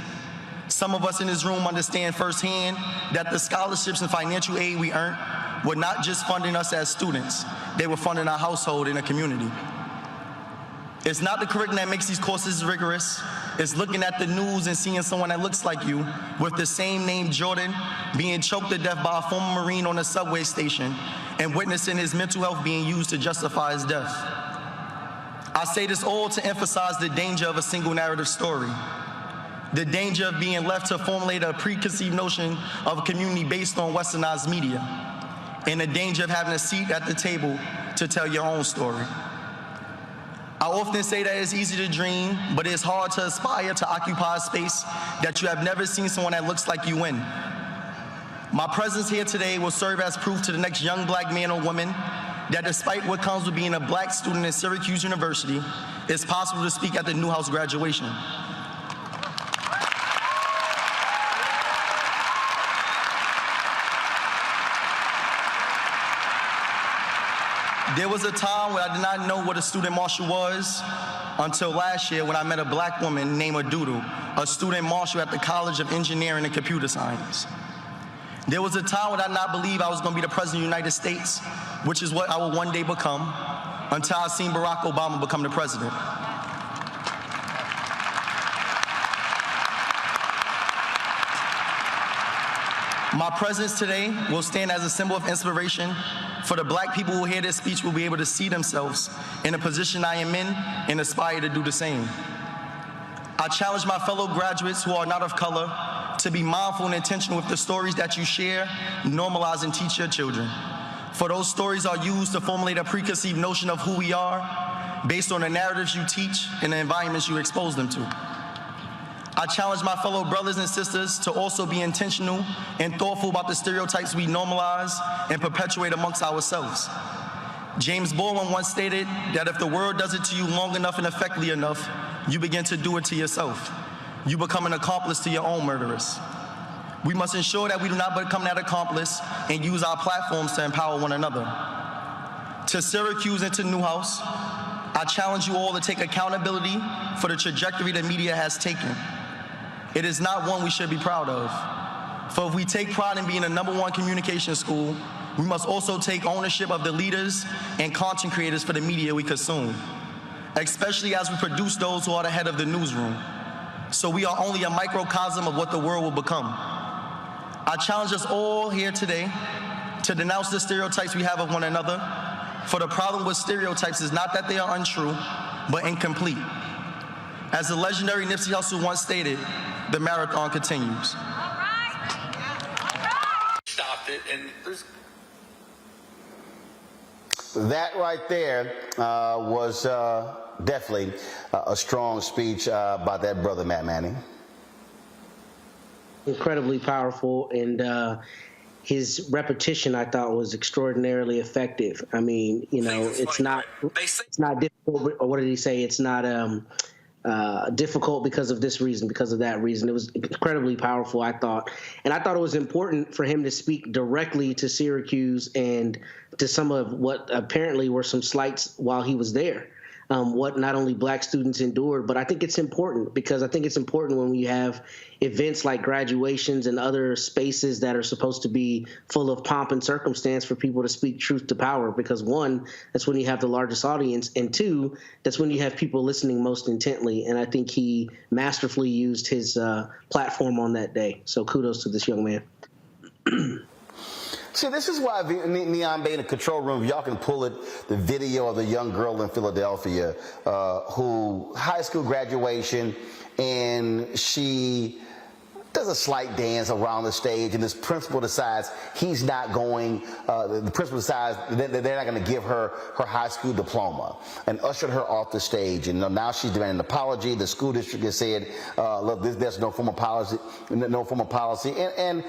Some of us in this room understand firsthand that the scholarships and financial aid we earned were not just funding us as students, they were funding our household and the community. It's not the curriculum that makes these courses rigorous. It's looking at the news and seeing someone that looks like you with the same name, Jordan, being choked to death by a former Marine on a subway station and witnessing his mental health being used to justify his death. I say this all to emphasize the danger of a single narrative story, the danger of being left to formulate a preconceived notion of a community based on westernized media, and the danger of having a seat at the table to tell your own story. I often say that it's easy to dream, but it's hard to aspire to occupy a space that you have never seen someone that looks like you in. My presence here today will serve as proof to the next young Black man or woman that despite what comes with being a Black student at Syracuse University, it's possible to speak at the Newhouse graduation. There was a time when I did not know what a student marshal was until last year when I met a Black woman named Adudu, a student marshal at the College of Engineering and Computer Science. There was a time when I did not believe I was going to be the President of the United States, which is what I will one day become, until I seen Barack Obama become the president. My presence today will stand as a symbol of inspiration for the Black people who hear this speech will be able to see themselves in the position I am in and aspire to do the same. I challenge my fellow graduates who are not of color to be mindful and intentional with the stories that you share, normalize, and teach your children. For those stories are used to formulate a preconceived notion of who we are based on the narratives you teach and the environments you expose them to. I challenge my fellow brothers and sisters to also be intentional and thoughtful about the stereotypes we normalize and perpetuate amongst ourselves. James Baldwin once stated that if the world does it to you long enough and effectively enough, you begin to do it to yourself. You become an accomplice to your own murderers. We must ensure that we do not become that accomplice and use our platforms to empower one another. To Syracuse and to Newhouse, I challenge you all to take accountability for the trajectory the media has taken. It is not one we should be proud of. For if we take pride in being the #1 communication school, we must also take ownership of the leaders and content creators for the media we consume, especially as we produce those who are the head of the newsroom. So we are only a microcosm of what the world will become. I challenge us all here today to denounce the stereotypes we have of one another, for the problem with stereotypes is not that they are untrue, but incomplete. As the legendary Nipsey Hussle once stated, the marathon continues. Stopped it, and there's... That right there was definitely a strong speech by that brother, Matt Manning. Incredibly powerful, and his repetition, I thought, was extraordinarily effective. I mean, you know, it's not difficult, or what did he say? It's not difficult because of this reason, because of that reason. It was incredibly powerful, I thought. And I thought it was important for him to speak directly to Syracuse and to some of what apparently were some slights while he was there. What not only black students endured, but I think it's important because I think it's important when we have events like graduations and other spaces that are supposed to be full of pomp and circumstance for people to speak truth to power, because one, that's when you have the largest audience, and two, that's when you have people listening most intently. And I think he masterfully used his platform on that day. So kudos to this young man. See, this is why Neon Bay in the control room, y'all can pull it, the video of the young girl in Philadelphia who high school graduation, and she does a slight dance around the stage, and this principal decides he's not going, the principal decides that they're not going to give her her high school diploma and ushered her off the stage. And now she's demanding an apology. The school district has said, look, there's no formal policy, and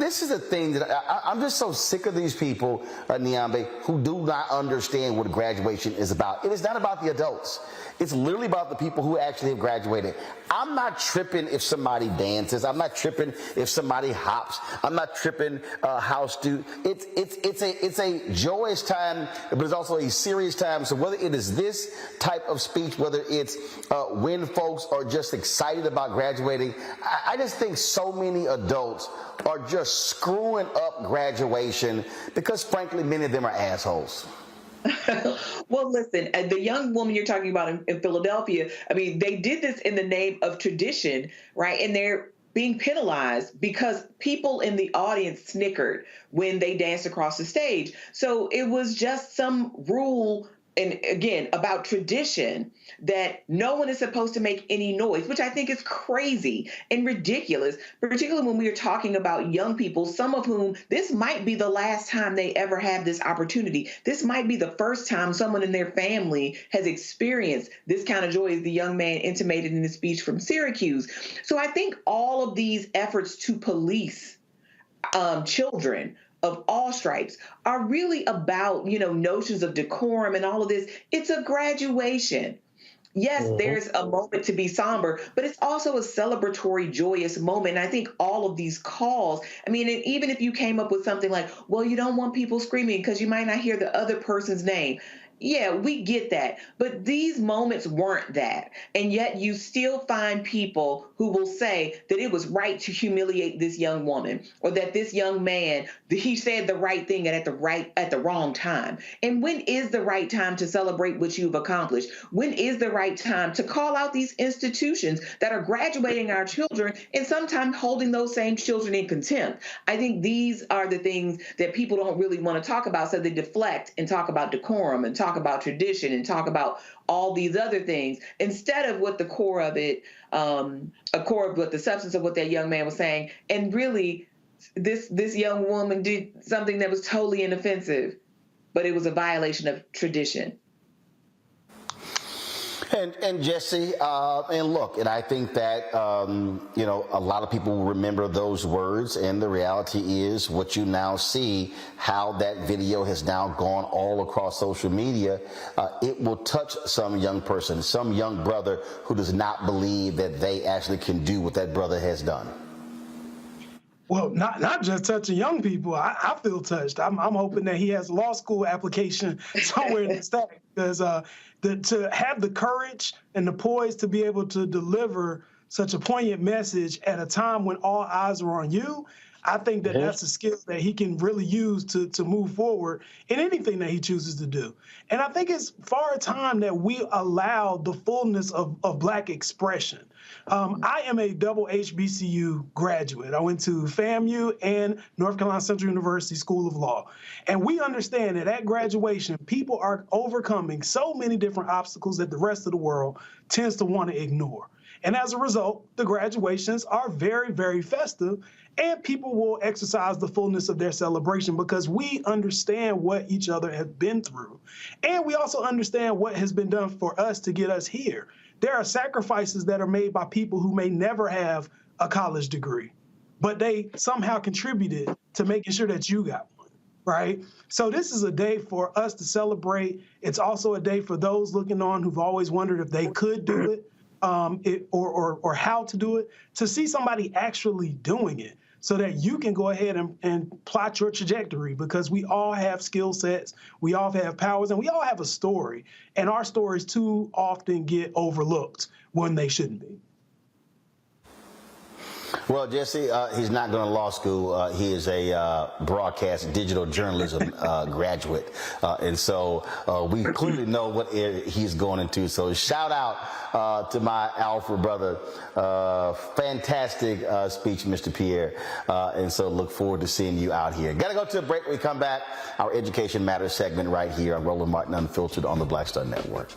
this is a thing that I'm just so sick of these people, Niambe, who do not understand what graduation is about. It is not about the adults. It's literally about the people who actually have graduated. I'm not tripping if somebody dances. I'm not tripping if somebody hops. I'm not tripping how it's a joyous time, but it's also a serious time. So whether it is this type of speech, whether it's when folks are just excited about graduating, I just think so many adults are just screwing up graduation because, frankly, many of them are assholes. Well, listen, the young woman you're talking about in Philadelphia, I mean, they did this in the name of tradition, right? And they're being penalized because people in the audience snickered when they danced across the stage. So it was just some rule, and again, about tradition, that no one is supposed to make any noise, which I think is crazy and ridiculous, particularly when we are talking about young people, some of whom this might be the last time they ever have this opportunity. This might be the first time someone in their family has experienced this kind of joy, as the young man intimated in his speech from Syracuse. So I think all of these efforts to police children of all stripes are really about, notions of decorum and all of this. It's a graduation. Yes, there's a moment to be somber, but it's also a celebratory, joyous moment. And I think all of these calls, I mean, and even if you came up with something like, well, you don't want people screaming because you might not hear the other person's name. Yeah, we get that. But these moments weren't that. And yet you still find people who will say that it was right to humiliate this young woman, or that this young man, he said the right thing at the wrong time. And when is the right time to celebrate what you've accomplished? When is the right time to call out these institutions that are graduating our children and sometimes holding those same children in contempt? I think these are the things that people don't really want to talk about, so they deflect and talk about decorum and talk about tradition and talk about all these other things instead of what the core of it, what the substance of what that young man was saying. And really, this young woman did something that was totally inoffensive, but it was a violation of tradition. And Jesse, and look, and I think that, you know, a lot of people will remember those words, and the reality is what you now see, how that video has now gone all across social media. It will touch some young person, some young brother who does not believe that they actually can do what that brother has done. Well, not just touching young people. I feel touched. I'm hoping that he has a law school application somewhere in the stack, because to have the courage and the poise to be able to deliver such a poignant message at a time when all eyes are on you, I think that that's a skill that he can really use to move forward in anything that he chooses to do. And I think it's far time that we allow the fullness of Black expression. I am a double HBCU graduate. I went to FAMU and North Carolina Central University School of Law. And we understand that at graduation, people are overcoming so many different obstacles that the rest of the world tends to want to ignore. And as a result, the graduations are very, very festive, and people will exercise the fullness of their celebration because we understand what each other has been through. And we also understand what has been done for us to get us here. There are sacrifices that are made by people who may never have a college degree, but they somehow contributed to making sure that you got one, right? So this is a day for us to celebrate. It's also a day for those looking on who've always wondered if they could do it, or how to do it, to see somebody actually doing it so that you can go ahead and plot your trajectory, because we all have skill sets, we all have powers, and we all have a story. And our stories too often get overlooked when they shouldn't be. Well, Jesse, he's not going to law school. He is a broadcast digital journalism graduate. And so we clearly know what area he's going into. So shout out to my alpha brother. Fantastic speech, Mr. Pierre. And so look forward to seeing you out here. Got to go to a break. When we come back, our Education Matters segment right here on Roland Martin Unfiltered on the Black Star Network.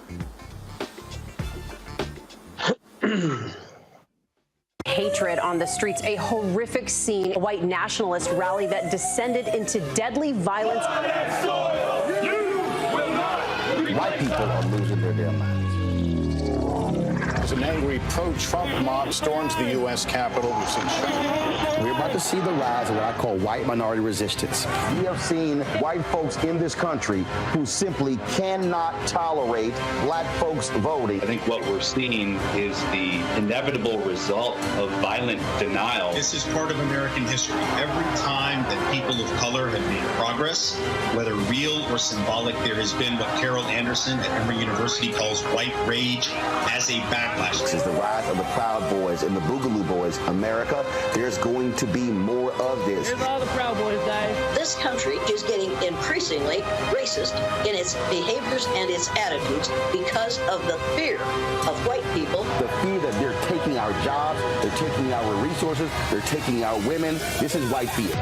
Hatred on the streets, a horrific scene, a white nationalist rally that descended into deadly violence. White people are losing their damn minds. As an angry pro-Trump mob storms the U.S. Capitol, we're about to see the rise of what I call white minority resistance. We have seen white folks in this country who simply cannot tolerate Black folks voting. I think what we're seeing is the inevitable result of violent denial. This is part of American history. Every time that people of color have made progress, whether real or symbolic, there has been what Carol Anderson at Emory University calls white rage as a backlash. This is the rise of the Proud Boys and the Boogaloo Boys. America, there's going to be more of this. Here's all the Proud Boys, guys. This country is getting increasingly racist in its behaviors and its attitudes because of the fear of white people. The fear that they're taking our jobs, they're taking our resources, they're taking our women. This is white fear.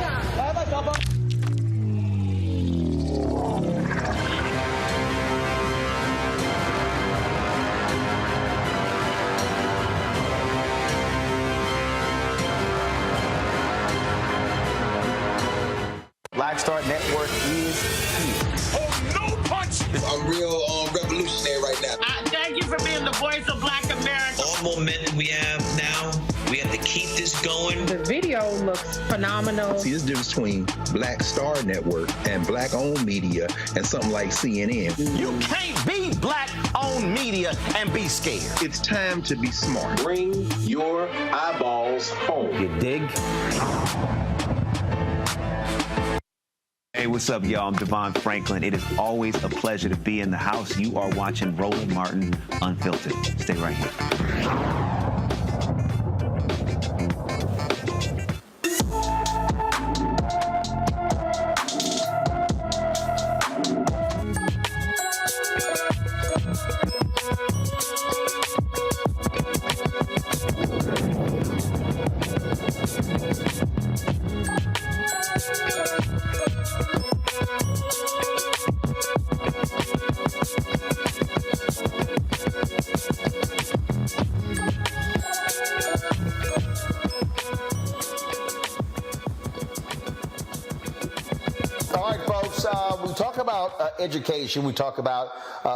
Black Star Network is here. Oh, no punch! I'm real revolutionary right now. Thank you for being the voice of Black America. All momentum we have now, we have to keep this going. The video looks phenomenal. See, there's a difference between Black Star Network and Black-owned media and something like CNN. You can't be Black-owned media and be scared. It's time to be smart. Bring your eyeballs home. You dig? Hey, what's up, y'all? I'm Devon Franklin. It is always a pleasure to be in the house. You are watching Roland Martin Unfiltered. Stay right here. education, we talk about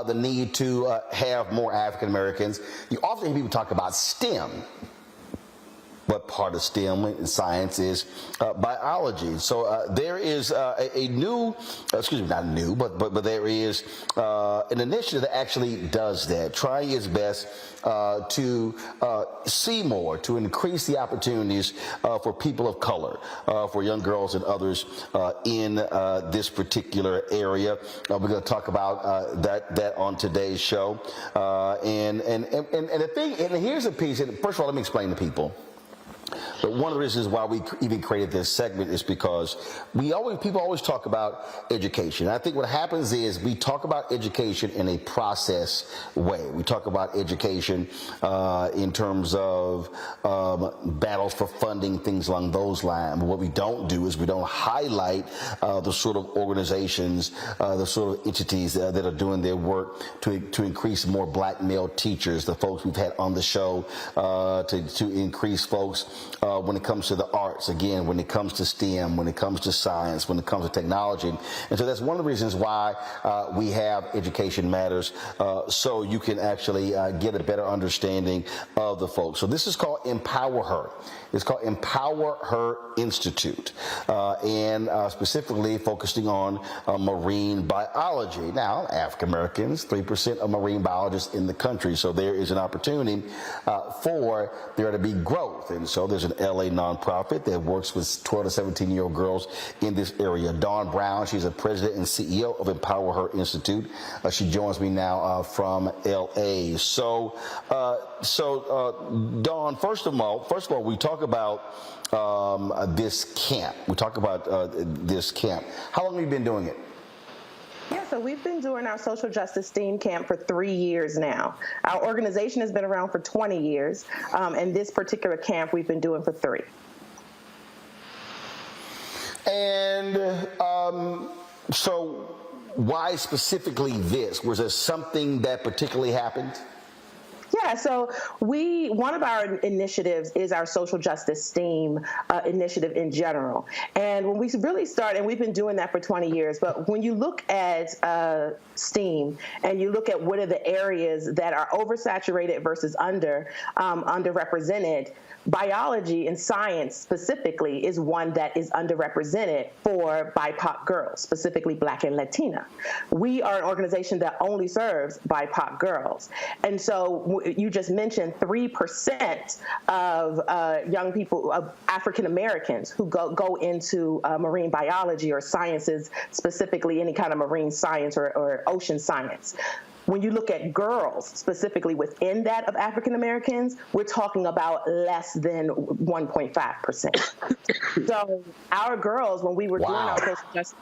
the need to have more African Americans. You often hear people talk about STEM. What part of STEM in science is biology. So there is a new, not new, but there is an initiative that actually does that, trying its best to see more, to increase the opportunities for people of color, for young girls and others in this particular area. We're going to talk about that on today's show. And the thing, and here's a piece, and first of all, let me explain to people. But one of the reasons why we even created this segment is because people always talk about education. And I think what happens is we talk about education in a process way. We talk about education in terms of battles for funding, things along those lines. But what we don't do is we don't highlight the sort of organizations, the sort of entities that are doing their work to increase more black male teachers, the folks we've had on the show to increase folks when it comes to the arts, again, when it comes to STEM, when it comes to science, when it comes to technology. And so that's one of the reasons why we have Education Matters, so you can actually get a better understanding of the folks. So this is called EmpowHER. It's called EmpowHER Institute, and specifically focusing on marine biology. Now, African Americans, 3% of marine biologists in the country, so there is an opportunity for there to be growth. And so there's an LA nonprofit that works with 12 to 17-year-old girls in this area. Dawn Brown, she's a president and CEO of EmpowHER Institute. She joins me now from LA. So Dawn, first of all, we talk about this camp. We talk about this camp. How long have you been doing it? Yeah, so we've been doing our social justice STEAM camp for 3 years now. Our organization has been around for 20 years, and this particular camp we've been doing for 3. And so why specifically this? Was there something that particularly happened? Yeah, so one of our initiatives is our social justice STEAM initiative in general. And when we really started, and we've been doing that for 20 years, but when you look at STEAM and you look at what are the areas that are oversaturated versus underrepresented, biology and science specifically is one that is underrepresented for BIPOC girls, specifically Black and Latina. We are an organization that only serves BIPOC girls. And so you just mentioned 3% of young people, of African Americans who go into marine biology or sciences, specifically any kind of marine science or ocean science. When you look at girls, specifically within that of African Americans, we're talking about less than 1.5%. So our girls, when we were doing our social justice,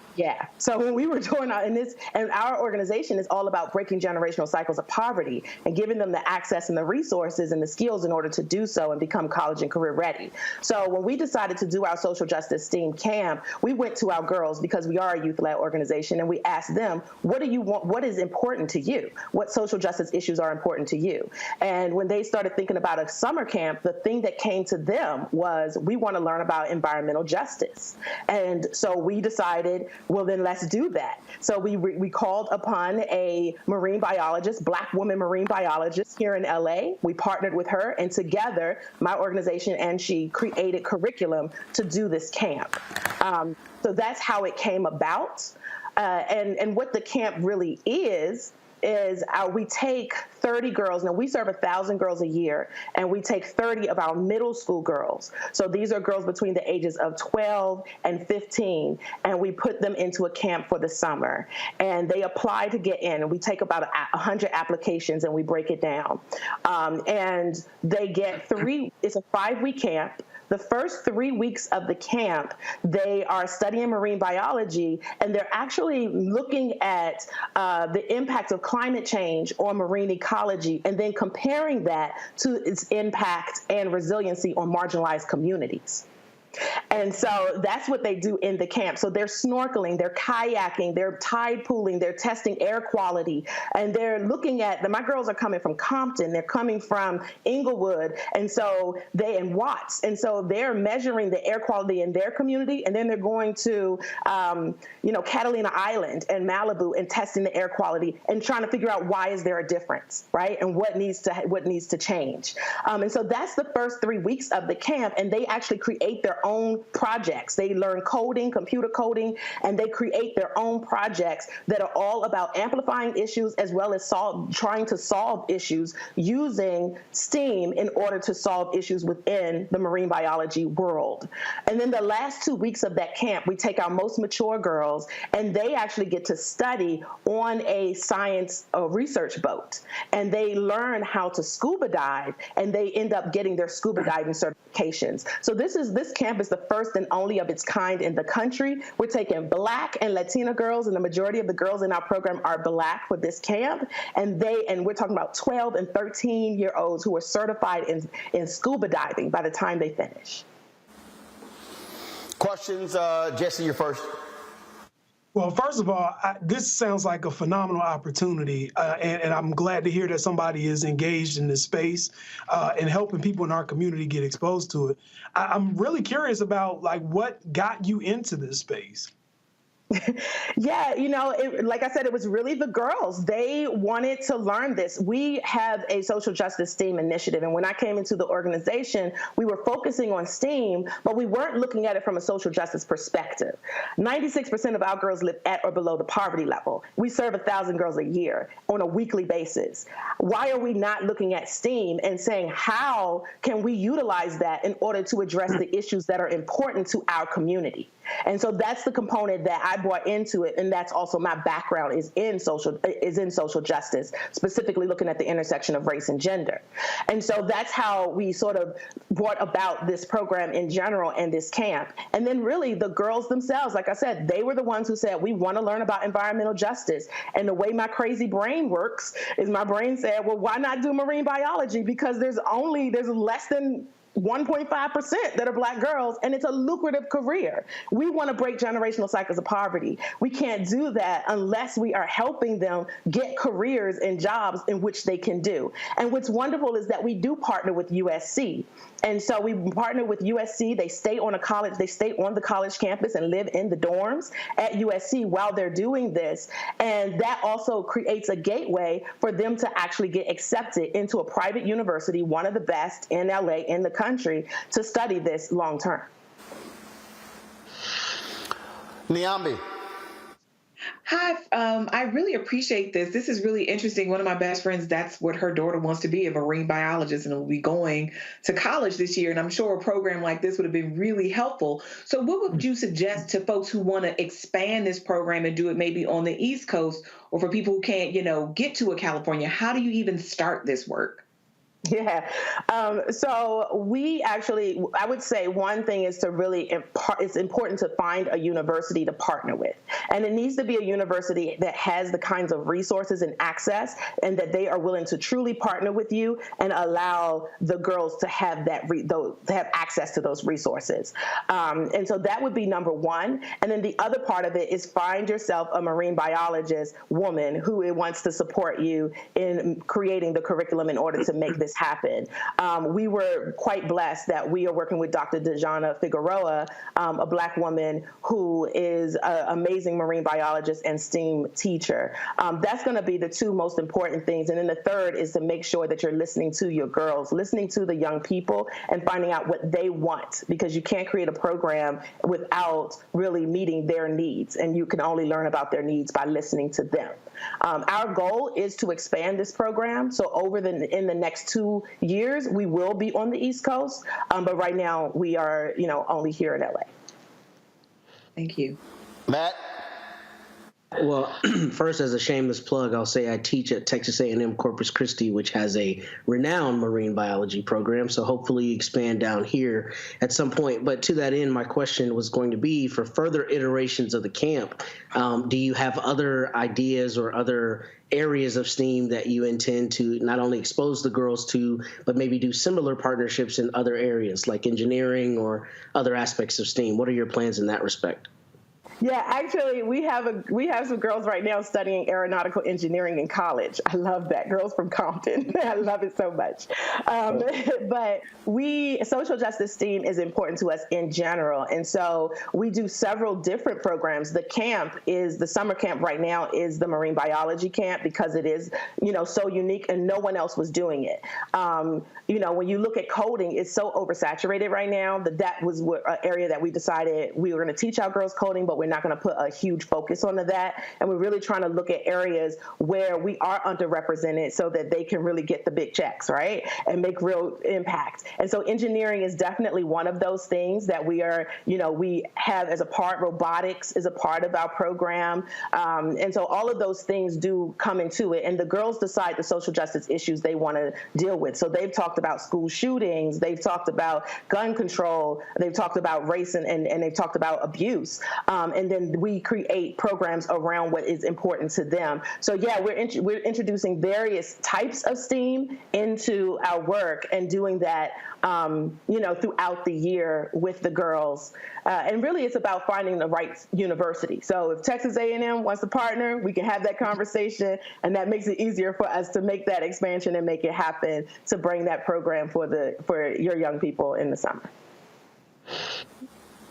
so when we were doing and our organization is all about breaking generational cycles of poverty and giving them the access and the resources and the skills in order to do so and become college and career ready. So when we decided to do our social justice STEAM camp, we went to our girls because we are a youth-led organization, and we asked them, what do you want? What is important to you? What social justice issues are important to you? And when they started thinking about a summer camp, the thing that came to them was, we want to learn about environmental justice. And so we decided, well, then let's do that. So we called upon a marine biologist, Black woman marine biologist here in LA. We partnered with her, and together, my organization and she created curriculum to do this camp. So that's how it came about. And what the camp really is we take 30 girls. Now, we serve 1,000 girls a year, and we take 30 of our middle school girls. So these are girls between the ages of 12 and 15, and we put them into a camp for the summer. And they apply to get in, and we take about 100 applications, and we break it down. And they get it's a 5-week camp. The first 3 weeks of the camp, they are studying marine biology, and they're actually looking at the impact of climate change on marine ecology, and then comparing that to its impact and resiliency on marginalized communities. And so that's what they do in the camp. So they're snorkeling, they're kayaking, they're tide pooling, they're testing air quality, and they're looking at, my girls are coming from Compton, they're coming from Inglewood, and so and Watts. And so they're measuring the air quality in their community, and then they're going to, Catalina Island and Malibu and testing the air quality and trying to figure out why is there a difference, right? And what needs to change. And so that's the first 3 weeks of the camp, and they actually create their own projects. They learn coding, computer coding, and they create their own projects that are all about amplifying issues as well as trying to solve issues using STEAM in order to solve issues within the marine biology world. And then the last 2 weeks of that camp, we take our most mature girls, and they actually get to study on a science research boat. And they learn how to scuba dive, and they end up getting their scuba diving certifications. So this camp is the first and only of its kind in the country. We're taking Black and Latina girls, and the majority of the girls in our program are Black for this camp. And we're talking about 12 and 13-year-olds who are certified in scuba diving by the time they finish. Questions? Jesse, you're first. Well, first of all, this sounds like a phenomenal opportunity, and I'm glad to hear that somebody is engaged in this space and helping people in our community get exposed to it. I'm really curious about what got you into this space. Yeah, like I said, it was really the girls. They wanted to learn this. We have a social justice STEAM initiative, and when I came into the organization, we were focusing on STEAM, but we weren't looking at it from a social justice perspective. 96% of our girls live at or below the poverty level. We serve 1,000 girls a year on a weekly basis. Why are we not looking at STEAM and saying, how can we utilize that in order to address the issues that are important to our community? And so that's the component that I brought into it, and that's also my background is in social justice, specifically looking at the intersection of race and gender. And so that's how we sort of brought about this program in general and this camp. And then really the girls themselves, like I said, they were the ones who said, we want to learn about environmental justice. And the way my crazy brain works is my brain said, well, why not do marine biology? Because there's less than 1.5% that are Black girls, and it's a lucrative career. We want to break generational cycles of poverty. We can't do that unless we are helping them get careers and jobs in which they can do. And what's wonderful is that we do partner with USC. And so we partner with USC. They stay on the college campus and live in the dorms at USC while they're doing this. And that also creates a gateway for them to actually get accepted into a private university, one of the best in LA, in the country, to study this long term. Niambi. Hi, I really appreciate this. This is really interesting. One of my best friends, that's what her daughter wants to be, a marine biologist, and will be going to college this year. And I'm sure a program like this would have been really helpful. So what would you suggest to folks who want to expand this program and do it maybe on the East Coast, or for people who can't, get to a California? How do you even start this work? Yeah. So we actually, I would say one thing is to really, it's important to find a university to partner with. And it needs to be a university that has the kinds of resources and access, and that they are willing to truly partner with you and allow the girls to have to have access to those resources. And so that would be number one. And then the other part of it is find yourself a marine biologist woman who wants to support you in creating the curriculum in order to make this happen. We were quite blessed that we are working with Dr. Dejana Figueroa, a Black woman who is an amazing marine biologist and STEAM teacher. That's going to be the two most important things. And then the third is to make sure that you're listening to your girls, listening to the young people, and finding out what they want, because you can't create a program without really meeting their needs. And you can only learn about their needs by listening to them. Our goal is to expand this program. So in the next 2 years, we will be on the East Coast. But right now we are, only here in LA. Thank you. Matt? Well, first, as a shameless plug, I'll say I teach at Texas A&M Corpus Christi, which has a renowned marine biology program. So hopefully expand down here at some point. But to that end, my question was going to be, for further iterations of the camp, do you have other ideas or other areas of STEAM that you intend to not only expose the girls to, but maybe do similar partnerships in other areas like engineering or other aspects of STEAM? What are your plans in that respect? Yeah, actually, we have some girls right now studying aeronautical engineering in college. I love that. Girls from Compton. I love it so much. But social justice STEAM is important to us in general. And so we do several different programs. The summer camp right now is the marine biology camp because it is, so unique and no one else was doing it. When you look at coding, it's so oversaturated right now that was an area that we decided we were going to teach our girls coding, but we're not going to put a huge focus onto that. And we're really trying to look at areas where we are underrepresented so that they can really get the big checks, right? And make real impact. And so engineering is definitely one of those things that we are, we have as a part. Robotics is a part of our program. And so all of those things do come into it. And the girls decide the social justice issues they want to deal with. So they've talked about school shootings. They've talked about gun control. They've talked about race and they've talked about abuse. And then we create programs around what is important to them. So yeah, we're introducing various types of STEAM into our work and doing that, throughout the year with the girls. And really it's about finding the right university. So if Texas A&M wants to partner, we can have that conversation, and that makes it easier for us to make that expansion and make it happen to bring that program for your young people in the summer.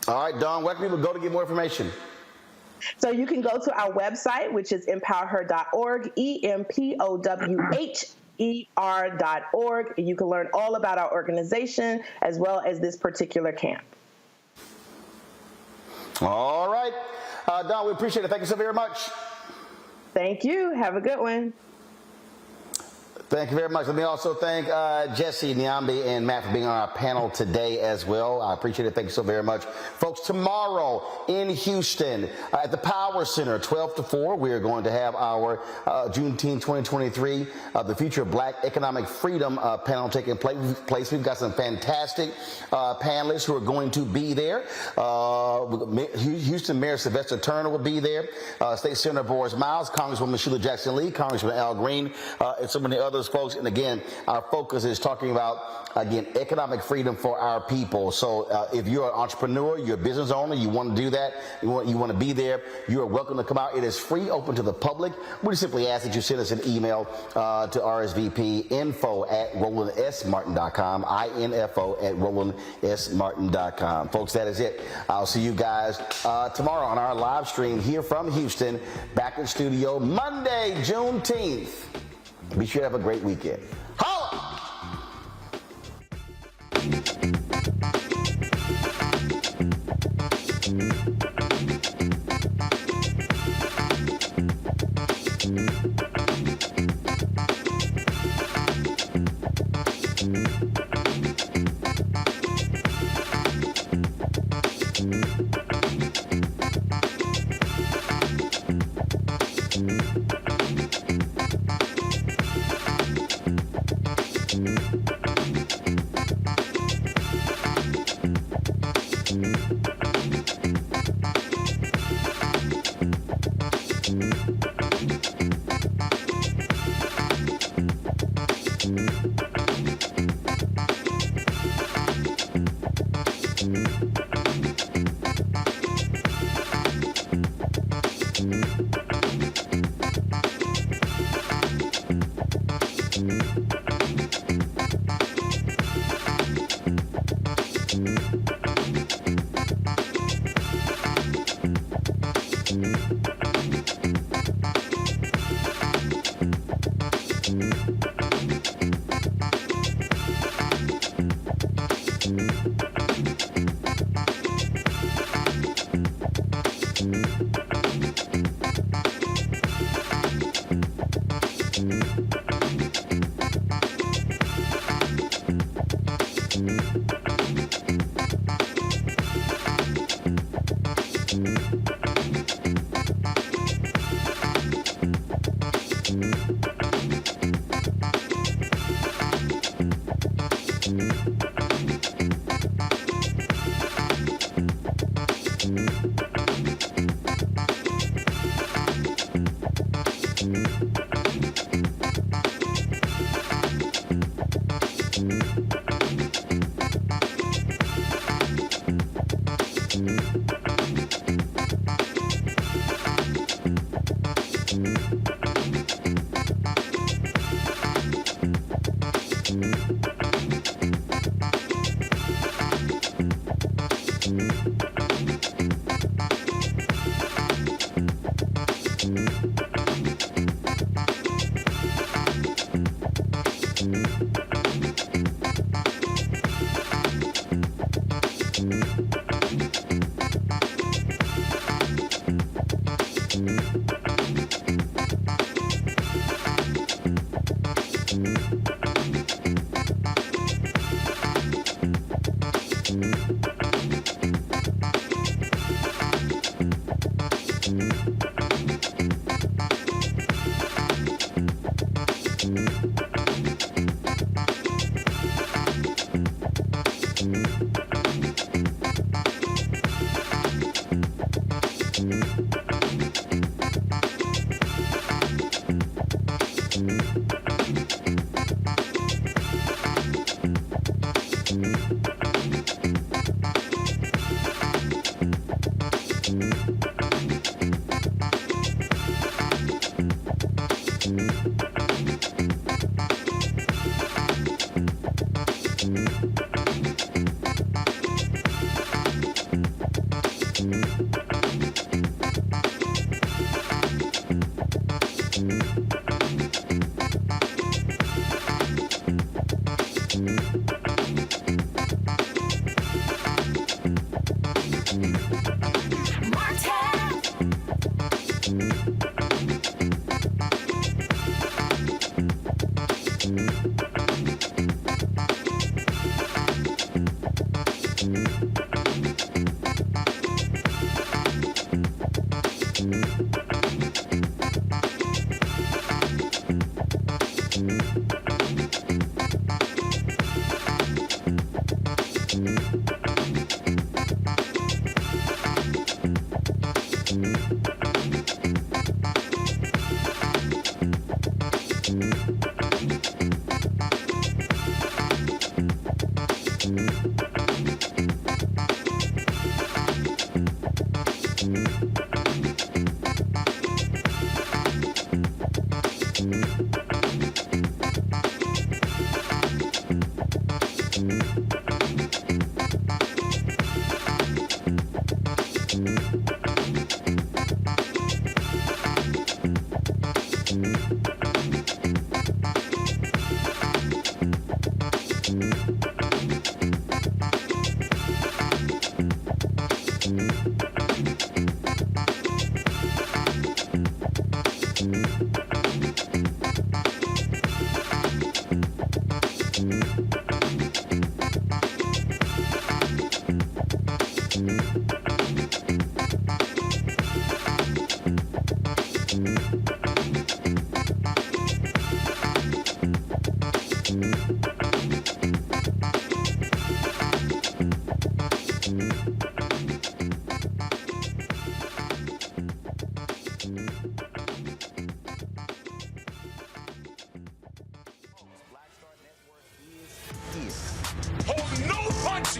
All right, Dawn, where can people go to get more information? So you can go to our website, which is empowher.org, EmpowHER.org, and you can learn all about our organization as well as this particular camp. All right. Dawn, we appreciate it. Thank you so very much. Thank you. Have a good one. Thank you very much. Let me also thank Jesse, Nyambi, and Matt for being on our panel today as well. I appreciate it. Thank you so very much. Folks, tomorrow in Houston at the Power Center, 12 to 4, we are going to have our Juneteenth 2023, the Future of Black Economic Freedom panel taking place. We've got some fantastic panelists who are going to be there. Houston Mayor Sylvester Turner will be there. State Senator Boris Miles, Congresswoman Sheila Jackson-Lee, Congressman Al Green, and so many others folks. And again, our focus is talking about, economic freedom for our people. So if you're an entrepreneur, you're a business owner, you want to do that, you want to be there, you are welcome to come out. It is free, open to the public. We simply ask that you send us an email to RSVP info@RolandSMartin.com, info@RolandSMartin.com. Folks, that is it. I'll see you guys tomorrow on our live stream here from Houston, back in studio Monday, Juneteenth. Be sure to have a great weekend. Holla!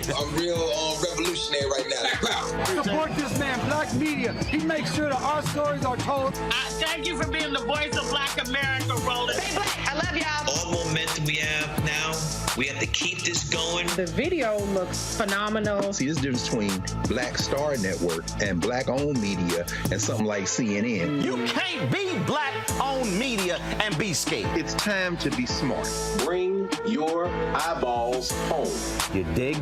I'm real revolutionary right now. Support this man, Black media. He makes sure that our stories are told. Thank you for being the voice of Black America, Roland. Stay black. I love y'all. All momentum we have now, we have to keep this going. The video looks phenomenal. See, there's a difference between Black Star Network and Black-owned media and something like CNN. You can't be Black-owned media and be scared. It's time to be smart. Bring your eyeballs home. You dig?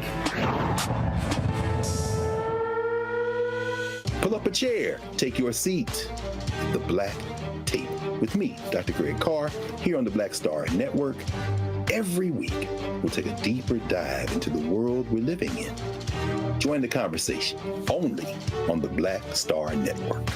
Pull up a chair, take your seat. The Black Tape with me, Dr. Greg Carr, here on the Black Star Network. Every week, we'll take a deeper dive into the world we're living in. Join the conversation only on the Black Star Network.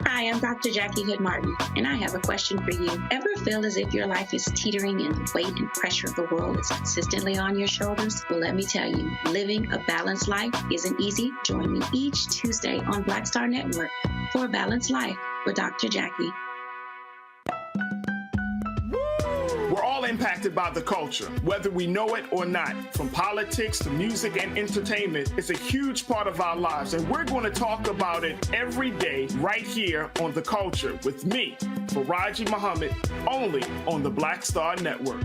Hi, I'm Dr. Jackie Hood Martin, and I have a question for you. Ever feel as if your life is teetering and the weight and pressure of the world is consistently on your shoulders? Well, let me tell you, living a balanced life isn't easy. Join me each Tuesday on Black Star Network for A Balanced Life with Dr. Jackie. We're all impacted by the culture, whether we know it or not. From politics to music and entertainment, it's a huge part of our lives, and we're going to talk about it every day right here on The Culture with me, Faraji Muhammad, only on the Black Star Network.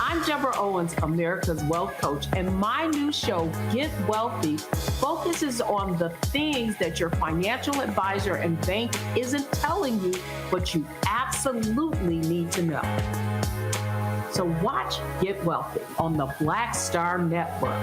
I'm Deborah Owens, America's Wealth Coach, and my new show, Get Wealthy, focuses on the things that your financial advisor and bank isn't telling you, but you absolutely need to know. So watch Get Wealthy on the Black Star Network.